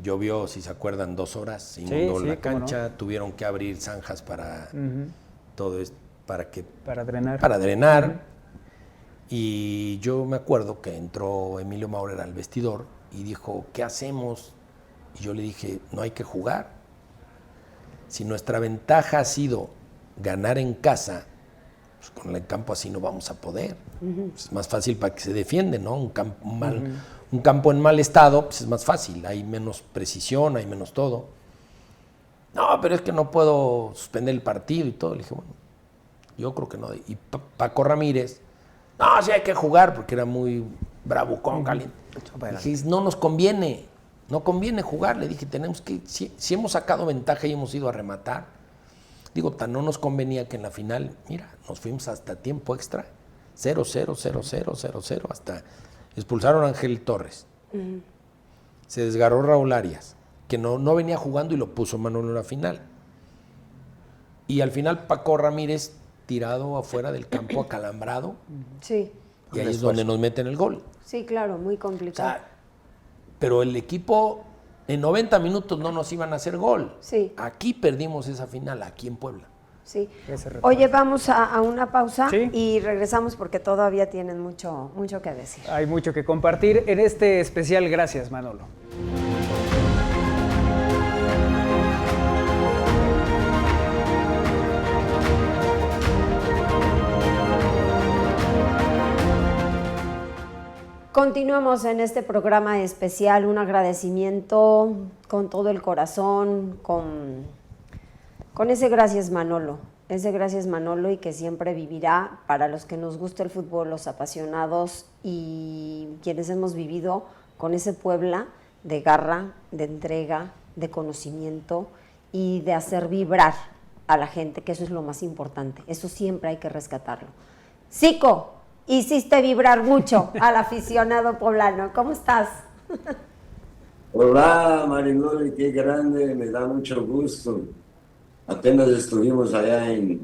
llovió, si se acuerdan, 2 horas, se inundó la cancha, no. Tuvieron que abrir zanjas para todo esto, para drenar. Para drenar. Y yo me acuerdo que entró Emilio Maurer al vestidor y dijo, ¿qué hacemos? Y yo le dije, no hay que jugar. Si nuestra ventaja ha sido ganar en casa, pues con el campo así no vamos a poder. Es más fácil para que se defiende, ¿no? Un campo en mal estado, pues es más fácil, hay menos precisión, hay menos todo. No, pero es que no puedo suspender el partido y todo. Le dije, bueno, yo creo que no. Y Paco Ramírez, no, sí hay que jugar, porque era muy bravucón, caliente. Dije, no nos conviene. No conviene jugar, le dije, tenemos que, si hemos sacado ventaja y hemos ido a rematar, digo, tan no nos convenía que en la final, mira, nos fuimos hasta tiempo extra, 0-0, 0-0, 0-0, hasta expulsaron a Ángel Torres. Se desgarró Raúl Arias, que no venía jugando y lo puso Manolo en la final. Y al final Paco Ramírez tirado afuera del campo acalambrado. Sí. Y ahí es donde nos meten el gol. Sí, claro, muy complicado. O sea, pero el equipo en 90 minutos no nos iban a hacer gol. Sí. Aquí perdimos esa final, aquí en Puebla. Sí. Oye, vamos a una pausa y regresamos porque todavía tienen mucho que decir. Hay mucho que compartir en este especial. Gracias, Manolo. Continuamos en este programa especial, un agradecimiento con todo el corazón, con ese gracias Manolo, y que siempre vivirá para los que nos gusta el fútbol, los apasionados y quienes hemos vivido con ese Puebla de garra, de entrega, de conocimiento y de hacer vibrar a la gente, que eso es lo más importante, eso siempre hay que rescatarlo. Zico, hiciste vibrar mucho al aficionado poblano. ¿Cómo estás? Hola, Mariloli, qué grande, me da mucho gusto. Apenas estuvimos allá en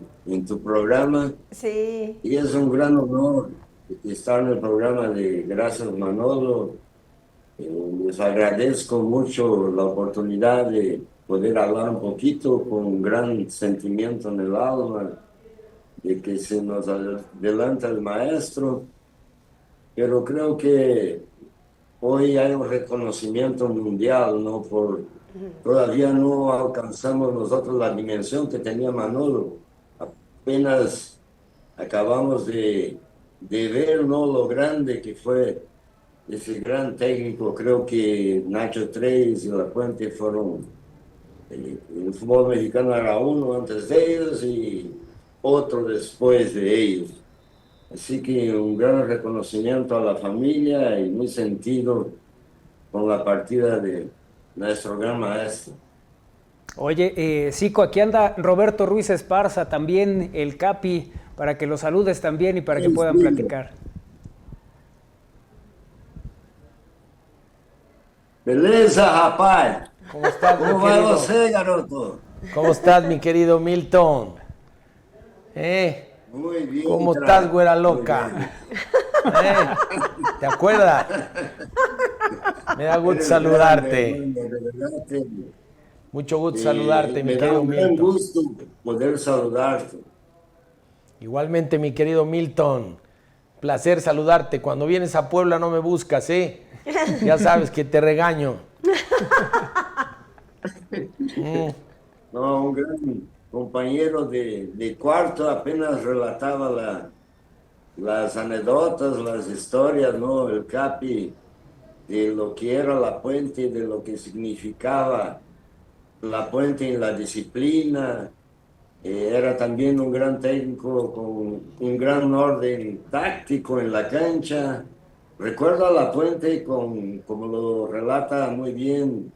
tu programa. Sí. Y es un gran honor estar en el programa de Gracias Manolo. Les agradezco mucho la oportunidad de poder hablar un poquito con un gran sentimiento en el alma, de que se nos adelanta el maestro, pero creo que hoy hay un reconocimiento mundial, ¿no? Todavía no alcanzamos nosotros la dimensión que tenía Manolo. Apenas acabamos de ver, ¿no?, lo grande que fue ese gran técnico. Creo que Nacho Treyes y La Puente fueron, el fútbol mexicano era uno antes de ellos y otro después de ellos. Así que un gran reconocimiento a la familia y muy sentido con la partida de nuestro gran maestro. Oye, Zico, aquí anda Roberto Ruiz Esparza, también el Capi, para que lo saludes también y para que puedan platicar. Beleza, rapaz. ¿Cómo estás, ¿Cómo va você, garoto? ¿Cómo estás, mi querido Milton? Muy bien. ¿Cómo estás, güera loca? ¿Te acuerdas? Me da gusto saludarte. Mucho gusto saludarte, mi querido Milton. Me da un gran gusto poder saludarte. Igualmente, mi querido Milton. Placer saludarte. Cuando vienes a Puebla no me buscas, ¿eh? Ya sabes que te regaño. No, un gran compañero de cuarto, apenas relataba las anécdotas, las historias, ¿no? El Capi, de lo que era La Puente, de lo que significaba La Puente en la disciplina. Era también un gran técnico con un gran orden táctico en la cancha. Recuerdo a La Puente como lo relata muy bien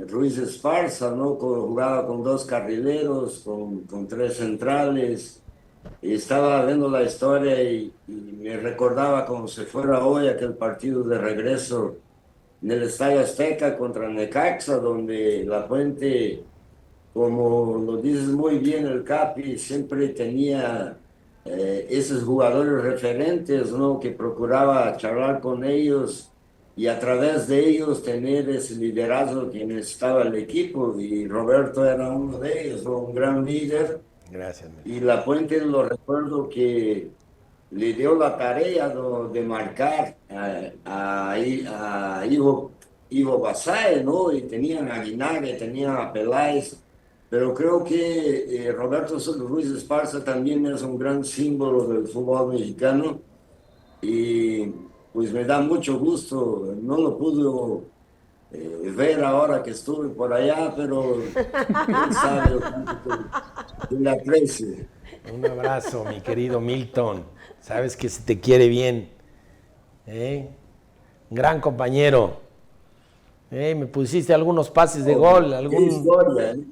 Ruiz Esparza, ¿no? Jugaba con 2 carrileros, con 3 centrales. Y estaba viendo la historia y me recordaba como si fuera hoy aquel partido de regreso en el Estadio Azteca contra Necaxa, donde La Puente, como lo dices muy bien el Capi, siempre tenía esos jugadores referentes, ¿no? Que procuraba charlar con ellos y a través de ellos tener ese liderazgo que necesitaba el equipo. Y Roberto era uno de ellos, ¿no? Un gran líder. Gracias. Y La Puente lo recuerdo que le dio la tarea de marcar a Ivo Basay, ¿no? Y tenían a Guinaga, tenían a Peláez, pero creo que Roberto Ruiz Esparza también es un gran símbolo del fútbol mexicano y pues me da mucho gusto, no lo pude ver ahora que estuve por allá, pero quién sabe lo que le aprecio. Un abrazo, mi querido Milton. Sabes que se te quiere bien. Gran compañero. Me pusiste algunos pases de gol. Qué historia, ¿eh?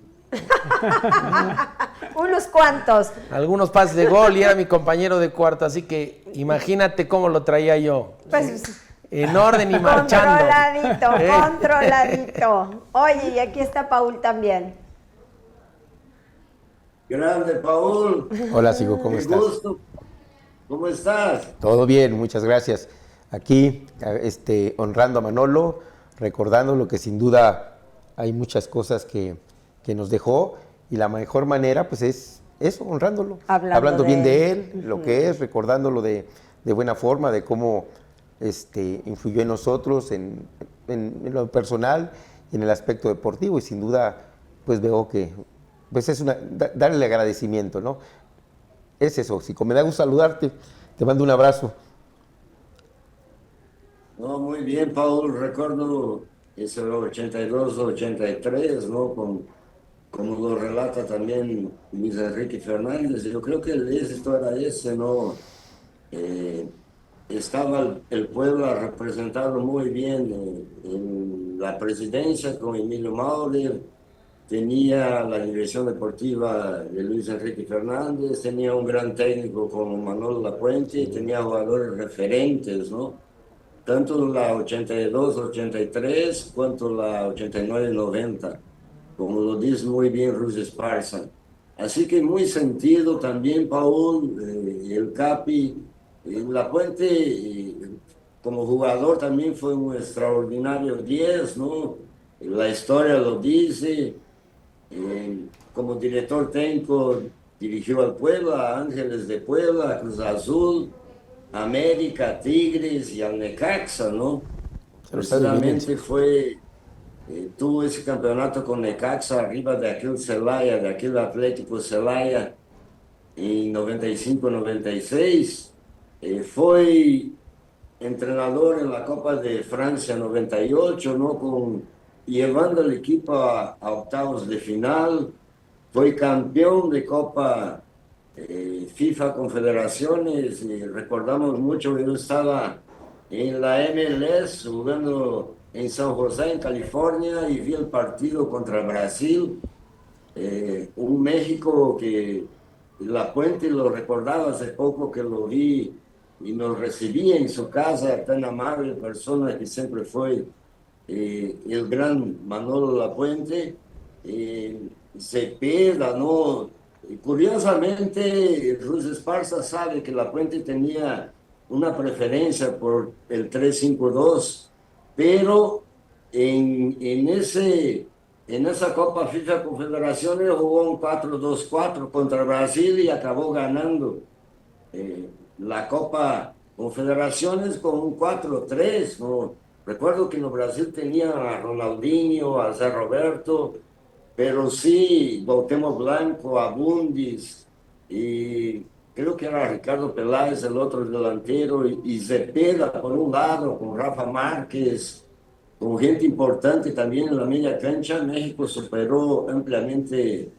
Unos cuantos. Algunos pases de gol y era mi compañero de cuarto. Así que imagínate cómo lo traía yo. Pues, en orden y marchando. Controladito. Oye, y aquí está Paul también. Grande, Paul. Hola, Sigo, ¿cómo estás? Gusto. ¿Cómo estás? Todo bien, muchas gracias. Aquí, honrando a Manolo, recordando lo que sin duda hay muchas cosas que nos dejó y la mejor manera pues es eso, honrándolo, hablando bien de él, lo que es, recordándolo de buena forma, de cómo influyó en nosotros, en lo personal y en el aspecto deportivo y sin duda pues veo que pues es darle el agradecimiento, ¿no? Es eso, Sico, me da gusto saludarte, te mando un abrazo. No, muy bien, Paul, recuerdo ese 82-83, ¿no? Como lo relata también Luis Enrique Fernández, yo creo que el éxito era ese, ¿no? Estaba el Puebla representado muy bien en la presidencia con Emilio Maurer, tenía la dirección deportiva de Luis Enrique Fernández, tenía un gran técnico como Manolo Lapuente, tenía jugadores referentes, ¿no? Tanto la 82-83 cuanto la 89-90, como lo dice muy bien Ruiz Esparza. Así que muy sentido también, Paul, el Capi, Lapuente como jugador también fue un extraordinario 10, ¿no? La historia lo dice. Como director técnico dirigió al Puebla, a Ángeles de Puebla, a Cruz Azul, América, Tigres y al Necaxa, ¿no? Precisamente tuvo ese campeonato con Necaxa arriba de aquel Celaya, de aquel Atlético Celaya en 95-96. Fue entrenador en la Copa de Francia 98, ¿no? Llevando al equipo a octavos de final, fue campeón de Copa FIFA Confederaciones, y recordamos mucho que yo estaba en la MLS jugando en San José, en California, y vi el partido contra Brasil, un México que Lapuente lo recordaba hace poco que lo vi y nos recibía en su casa, tan amable persona que siempre fue el gran Manolo Lapuente. Cepeda, ¿no? Curiosamente, Ruiz Esparza sabe que Lapuente tenía una preferencia por el 3-5-2, pero en esa Copa FIFA Confederaciones jugó un 4-2-4 contra Brasil y acabó ganando la Copa Confederaciones con un 4-3, ¿no? Recuerdo que en Brasil tenía a Ronaldinho, a Zé Roberto, pero sí, Cuauhtémoc Blanco, Abundis, y creo que era Ricardo Peláez, el otro delantero, y Cepeda por un lado, con Rafa Márquez, con gente importante también en la media cancha. México superó ampliamente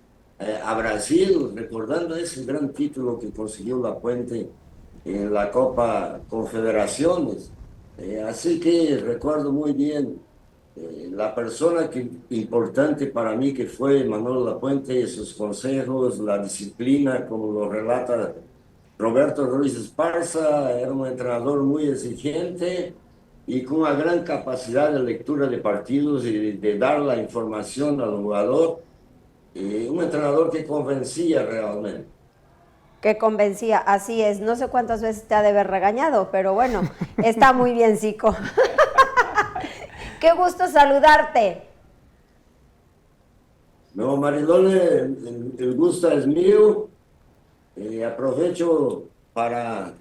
a Brasil, recordando ese gran título que consiguió La Puente en la Copa Confederaciones. Así que recuerdo muy bien la persona importante para mí que fue Manolo Lapuente, sus consejos, la disciplina, como lo relata Roberto Ruiz Esparza. Era un entrenador muy exigente y con una gran capacidad de lectura de partidos y de dar la información al jugador. Un entrenador que convencía realmente. Que convencía, así es. No sé cuántas veces te ha de haber regañado, pero bueno, está muy bien, Zico. Qué gusto saludarte. No, Marilole, el gusto es mío. Aprovecho para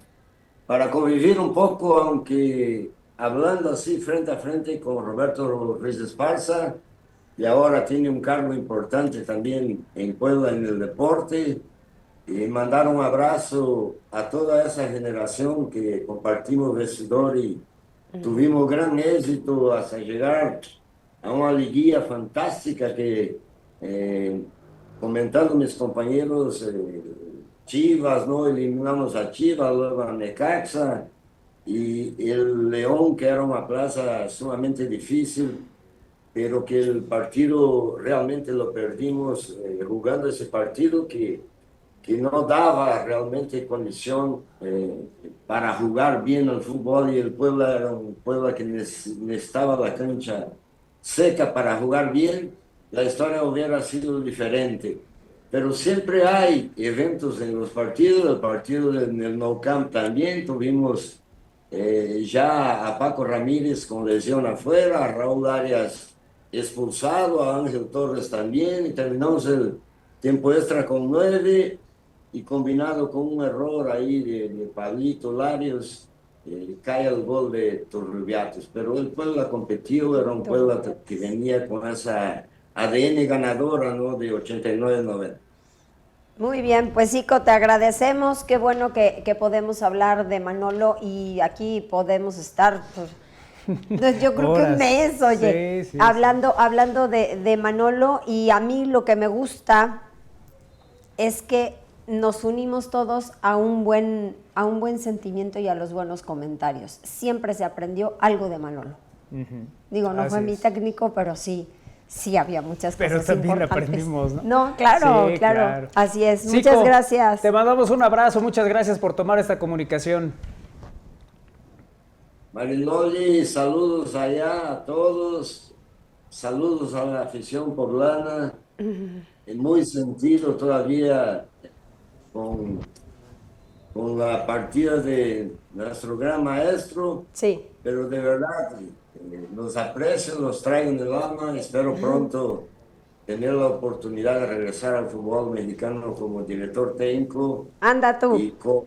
convivir un poco, aunque hablando así frente a frente con Roberto Ruiz Esparza, y ahora tiene un cargo importante también en Puebla en el deporte. Y mandar un abrazo a toda esa generación que compartimos vestidor y tuvimos gran éxito hasta llegar a una liguilla fantástica que, comentando mis compañeros, Chivas, ¿no? Eliminamos a Chivas, luego a Necaxa, y el León, que era una plaza sumamente difícil, pero que el partido realmente lo perdimos jugando ese partido que no daba realmente condición para jugar bien al fútbol, y el Puebla era un Puebla que necesitaba la cancha seca para jugar bien. La historia hubiera sido diferente. Pero siempre hay eventos en los partidos. El partido en el Nou Camp también tuvimos ya a Paco Ramírez con lesión afuera, a Raúl Arias expulsado, a Ángel Torres también, y terminamos el tiempo extra con 9, y combinado con un error ahí de Pablito Larios, cae el gol de Turrubiatos. Pero el Puebla competió, era un Puebla que venía con esa ADN ganadora, ¿no? De 89-90. Muy bien, pues Zico, te agradecemos. Qué bueno que podemos hablar de Manolo, y aquí podemos estar, pues, yo creo que un mes, oye, sí, hablando de Manolo. Y a mí lo que me gusta es que nos unimos todos a un buen sentimiento y a los buenos comentarios. Siempre se aprendió algo de Manolo. Digo, no fue mi técnico, pero sí había muchas cosas importantes. Pero también aprendimos, ¿no? No, claro, Sí, claro. Así es. Zico, muchas gracias. Te mandamos un abrazo, muchas gracias por tomar esta comunicación. Mariloli, saludos allá a todos, saludos a la afición poblana, muy sentido todavía con la partida de nuestro gran maestro, Sí. pero de verdad los aprecio, los traigo en el alma. Espero pronto tener la oportunidad de regresar al fútbol mexicano como director técnico. Anda tú. Y con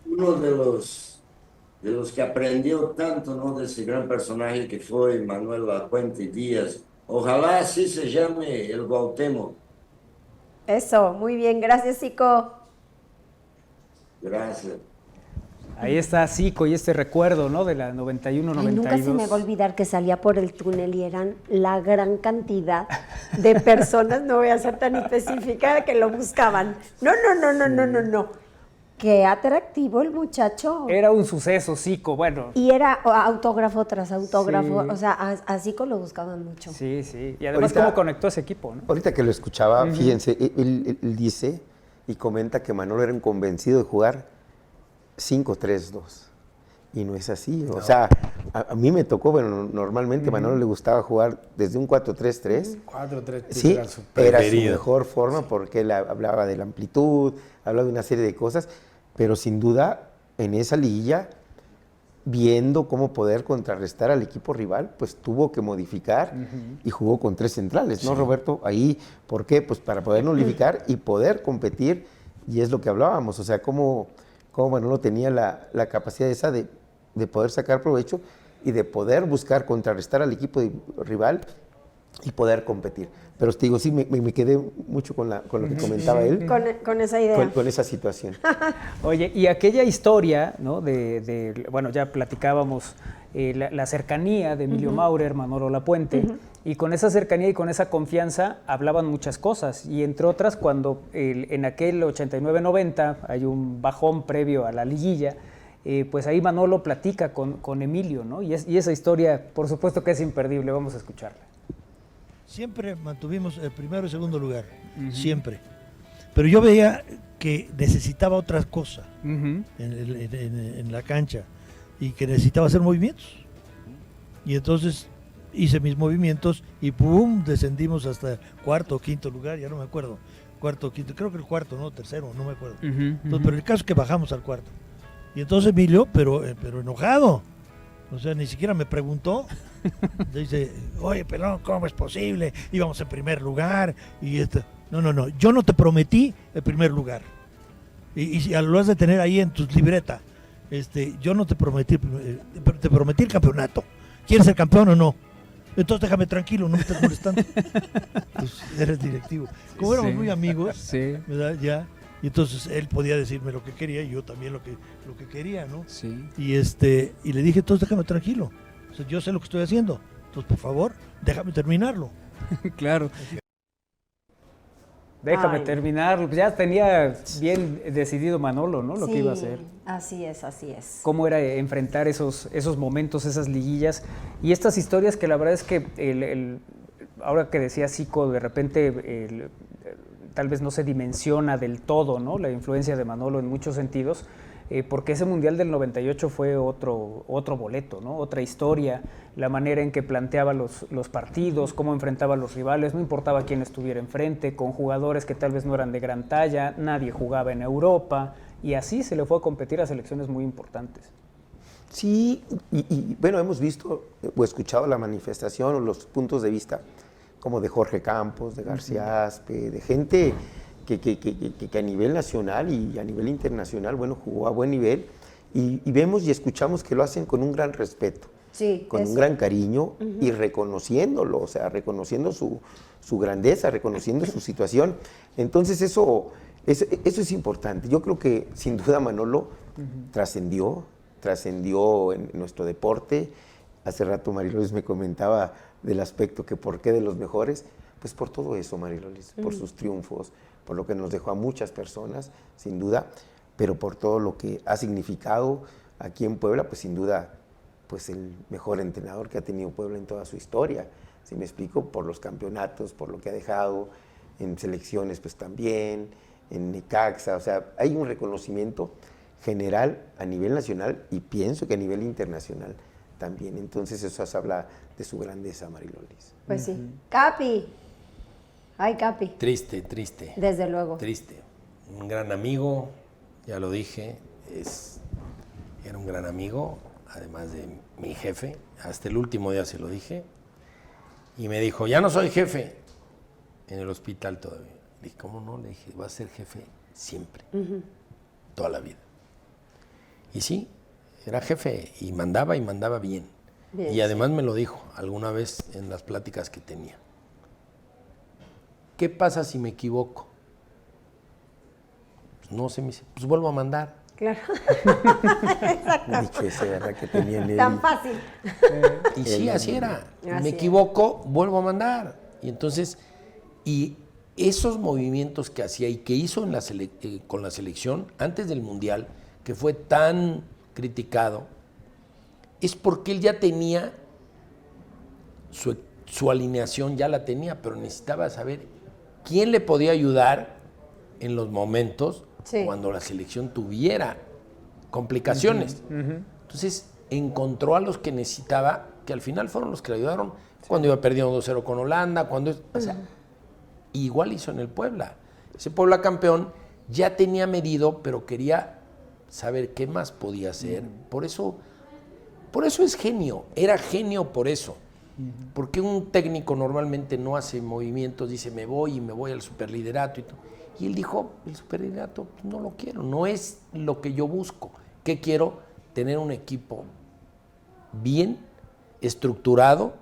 uno de los que aprendió tanto, ¿no? De ese gran personaje que fue Manuel Lapuente Díaz. Ojalá así se llame el Cuauhtémoc. Eso, muy bien. Gracias, Zico. Gracias. Ahí está Zico y este recuerdo, ¿no? De la 91-92. Ay, nunca se me va a olvidar que salía por el túnel y eran la gran cantidad de personas, no voy a ser tan específica, que lo buscaban. No. Qué atractivo el muchacho. Era un suceso, Zico, bueno. Y era autógrafo tras autógrafo, Sí. o sea, a Zico lo buscaban mucho. Sí. Y además Ahorita- cómo conectó ese equipo, ¿no? Ahorita que lo escuchaba, fíjense, él dice y comenta que Manolo era un convencido de jugar 5-3-2. Y no es así. O sea, a mí me tocó, bueno, normalmente a Manolo le gustaba jugar desde un 4-3-3. 4-3 Sí, era su era su preferido. mejor forma porque él hablaba de la amplitud, hablaba de una serie de cosas, pero sin duda en esa liguilla, viendo cómo poder contrarrestar al equipo rival, pues tuvo que modificar y jugó con 3 centrales, ¿no, Roberto? Ahí, ¿por qué? Pues para poder nulificar y poder competir, y es lo que hablábamos, o sea, cómo Manolo tenía la capacidad esa de poder sacar provecho y de poder buscar contrarrestar al equipo rival y poder competir. Pero te digo, sí, me quedé mucho con lo que comentaba él, Con esa idea. con esa situación. Oye, y aquella historia, ¿no? Bueno, ya platicábamos la cercanía de Emilio Maurer, Manolo Lapuente, y con esa cercanía y con esa confianza hablaban muchas cosas, y entre otras cuando en aquel 89-90 hay un bajón previo a la liguilla, pues ahí Manolo platica con Emilio, ¿no? Y esa historia, por supuesto que es imperdible, vamos a escucharla. Siempre mantuvimos el primero y segundo lugar, siempre. Pero yo veía que necesitaba otra cosa en la cancha y que necesitaba hacer movimientos. Y entonces hice mis movimientos y ¡pum! Descendimos hasta cuarto o quinto lugar, ya no me acuerdo. Cuarto o quinto, creo que el cuarto, no, tercero, no me acuerdo. Entonces, pero el caso es que bajamos al cuarto. Y entonces Emilio, pero enojado. O sea, ni siquiera me preguntó. Dice, oye, Pelón, ¿cómo es posible? Íbamos en primer lugar. Y no, yo no te prometí el primer lugar. Y lo has de tener ahí en tu libreta. Yo no te prometí, te prometí el campeonato. ¿Quieres ser campeón o no? Entonces déjame tranquilo, no me estés molestando. Pues eres directivo. Como éramos muy amigos, ¿verdad? Ya. Y entonces él podía decirme lo que quería y yo también lo que quería, ¿no? Sí. Y le dije, entonces déjame tranquilo. O sea, yo sé lo que estoy haciendo. Entonces, por favor, déjame terminarlo. Claro. Déjame terminar. Ya tenía bien decidido Manolo, ¿no? Lo que iba a hacer. Así es. Cómo era enfrentar esos momentos, esas liguillas y estas historias que la verdad es que ahora que decía Zico, de repente tal vez no se dimensiona del todo, ¿no? La influencia de Manolo en muchos sentidos, porque ese Mundial del 98 fue otro boleto, ¿no? Otra historia, la manera en que planteaba los partidos, cómo enfrentaba a los rivales, no importaba quién estuviera enfrente, con jugadores que tal vez no eran de gran talla, nadie jugaba en Europa, y así se le fue a competir a selecciones muy importantes. Sí, y bueno, hemos visto o escuchado la manifestación o los puntos de vista como de Jorge Campos, de García Aspe, de gente que a nivel nacional y a nivel internacional, bueno, jugó a buen nivel y vemos y escuchamos que lo hacen con un gran respeto, con un gran cariño y reconociéndolo, o sea, reconociendo su grandeza, reconociendo su situación. Entonces eso es importante. Yo creo que sin duda Manolo trascendió en nuestro deporte. Hace rato Marilolis me comentaba del aspecto que por qué de los mejores, pues por todo eso, Marilolis, por sus triunfos, por lo que nos dejó a muchas personas, sin duda, pero por todo lo que ha significado aquí en Puebla, pues sin duda, pues el mejor entrenador que ha tenido Puebla en toda su historia, si me explico, por los campeonatos, por lo que ha dejado, en selecciones pues también, en Necaxa, o sea, hay un reconocimiento general a nivel nacional y pienso que a nivel internacional también. Entonces eso habla de su grandeza, Marilolis. Pues sí. Capi. Ay, Capi. Triste. Desde luego. Triste. Un gran amigo, ya lo dije, era un gran amigo, además de mi jefe. Hasta el último día se lo dije. Y me dijo, ya no soy jefe en el hospital todavía. Le dije, ¿cómo no? Le dije, va a ser jefe siempre, toda la vida. Y sí, era jefe y mandaba bien. Y además me lo dijo alguna vez en las pláticas que tenía. ¿Qué pasa si me equivoco? Pues no sé, me dice, pues vuelvo a mandar. Claro. Dicho ese, ¿verdad? Que tenía en él. Tan fácil. Y sí, así era. Me equivoco, vuelvo a mandar. Y entonces, y esos movimientos que hacía y que hizo con la selección antes del Mundial, que fue tan criticado, es porque él ya tenía su alineación, ya la tenía, pero necesitaba saber quién le podía ayudar en los momentos cuando la selección tuviera complicaciones. Entonces encontró a los que necesitaba, que al final fueron los que le ayudaron cuando iba perdiendo 2-0 con Holanda, o sea, igual hizo en el Puebla. Ese Puebla campeón ya tenía medido, pero quería saber qué más podía hacer. Por eso es genio, era genio por eso. Porque un técnico normalmente no hace movimientos, dice me voy al superliderato y todo. Y él dijo, el superliderato no lo quiero, no es lo que yo busco. ¿Qué quiero? Tener un equipo bien estructurado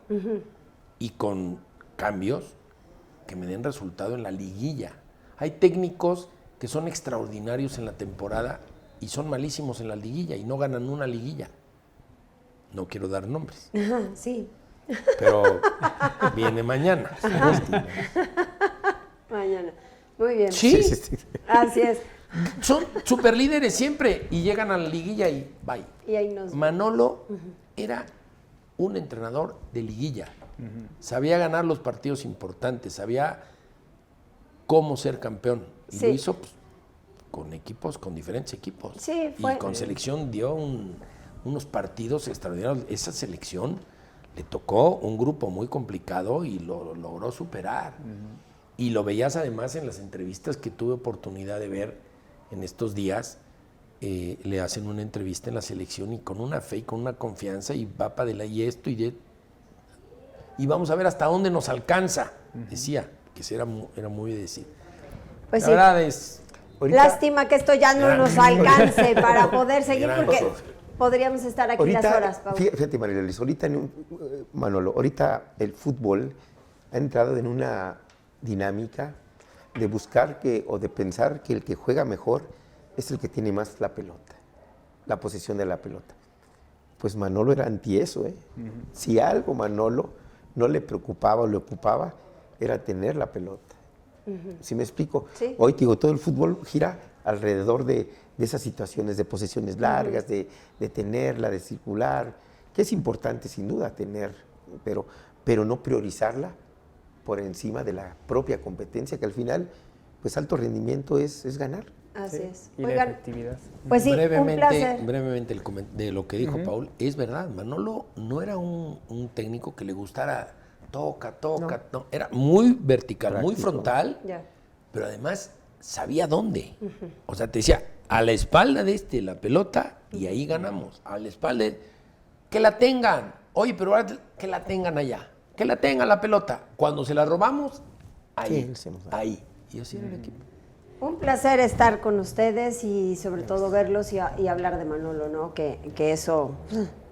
y con cambios que me den resultado en la liguilla. Hay técnicos que son extraordinarios en la temporada y son malísimos en la liguilla y no ganan una liguilla. No quiero dar nombres, Ajá, sí. pero viene mañana. Mañana. Muy bien. Sí, Así es. son superlíderes siempre y llegan a la liguilla y bye. Y ahí nos... Manolo era un entrenador de liguilla. Sabía ganar los partidos importantes, sabía cómo ser campeón. Y Sí. lo hizo pues, con equipos, con diferentes equipos. Sí, fue- Y con selección dio unos partidos extraordinarios. Esa selección le tocó un grupo muy complicado y lo logró superar. Y lo veías además en las entrevistas que tuve oportunidad de ver en estos días. Le hacen una entrevista en la selección y con una fe y con una confianza y va para adelante y esto y vamos a ver hasta dónde nos alcanza, decía, que era muy de decir. Pues La sí. verdad es... Lástima que esto ya no nos alcance para poder seguir Gran porque cosa. podríamos estar aquí las horas, Pau. Fíjate, María Luis, ahorita, Manolo, ahorita el fútbol ha entrado en una dinámica de buscar o de pensar que el que juega mejor es el que tiene más la pelota, la posesión de la pelota. Pues Manolo era anti eso, ¿eh? Si algo Manolo no le preocupaba o le ocupaba, era tener la pelota. ¿Sí me explico? Sí. Hoy, digo, todo el fútbol gira alrededor de esas situaciones de posesiones largas, de tenerla, de circular, que es importante sin duda tener, pero no priorizarla por encima de la propia competencia, que al final, pues alto rendimiento es ganar. Así es. Y la Oigan, efectividad. pues sí, un placer. Brevemente de lo que dijo Paul, es verdad, Manolo no era un técnico que le gustara toca, no, era muy vertical, muy Práctico. frontal, Ya. pero además sabía dónde. O sea, te decía, a la espalda de la pelota y ahí ganamos, a la espalda, que la tengan, oye, pero ahora que la tengan allá, que la tengan la pelota, cuando se la robamos, ahí, Sí, hacemos algo. ahí, y así era el equipo. Un placer estar con ustedes y sobre todo verlos y hablar de Manolo, ¿no? Que eso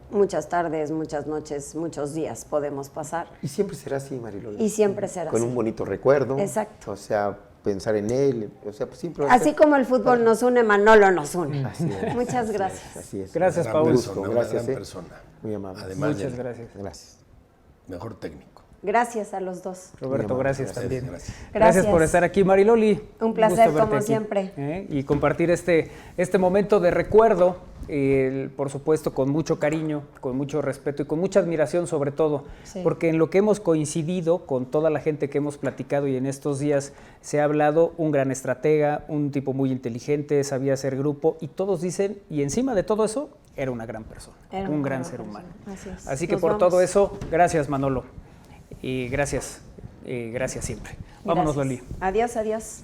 muchas tardes, muchas noches, muchos días podemos pasar. Y siempre será así, Marilol. Y siempre será Con así. un bonito recuerdo. Exacto. O sea, pensar en él. O sea, pues siempre va a Así ser- como el fútbol nos une, Manolo nos une. Así es. Muchas gracias. Así es. Gracias, Gran Paul. persona, una Gracias, gran persona. Muy amable. Además Muchas del gracias. Gracias. mejor técnico. Gracias a los dos. Roberto, gracias Gracias, también. gracias. Gracias por estar aquí, Mariloli. Un placer, gusto verte como aquí, siempre. Y compartir este momento de recuerdo, por supuesto, con mucho cariño, con mucho respeto y con mucha admiración sobre todo, Sí. porque en lo que hemos coincidido con toda la gente que hemos platicado y en estos días se ha hablado, un gran estratega, un tipo muy inteligente, sabía hacer grupo y todos dicen, y encima de todo eso, era una gran persona, Era un una gran gran ser persona. humano. Así es. Así que Nos por vamos. todo eso, gracias Manolo. Y gracias siempre. Vámonos, Gracias. Loli. Adiós, adiós.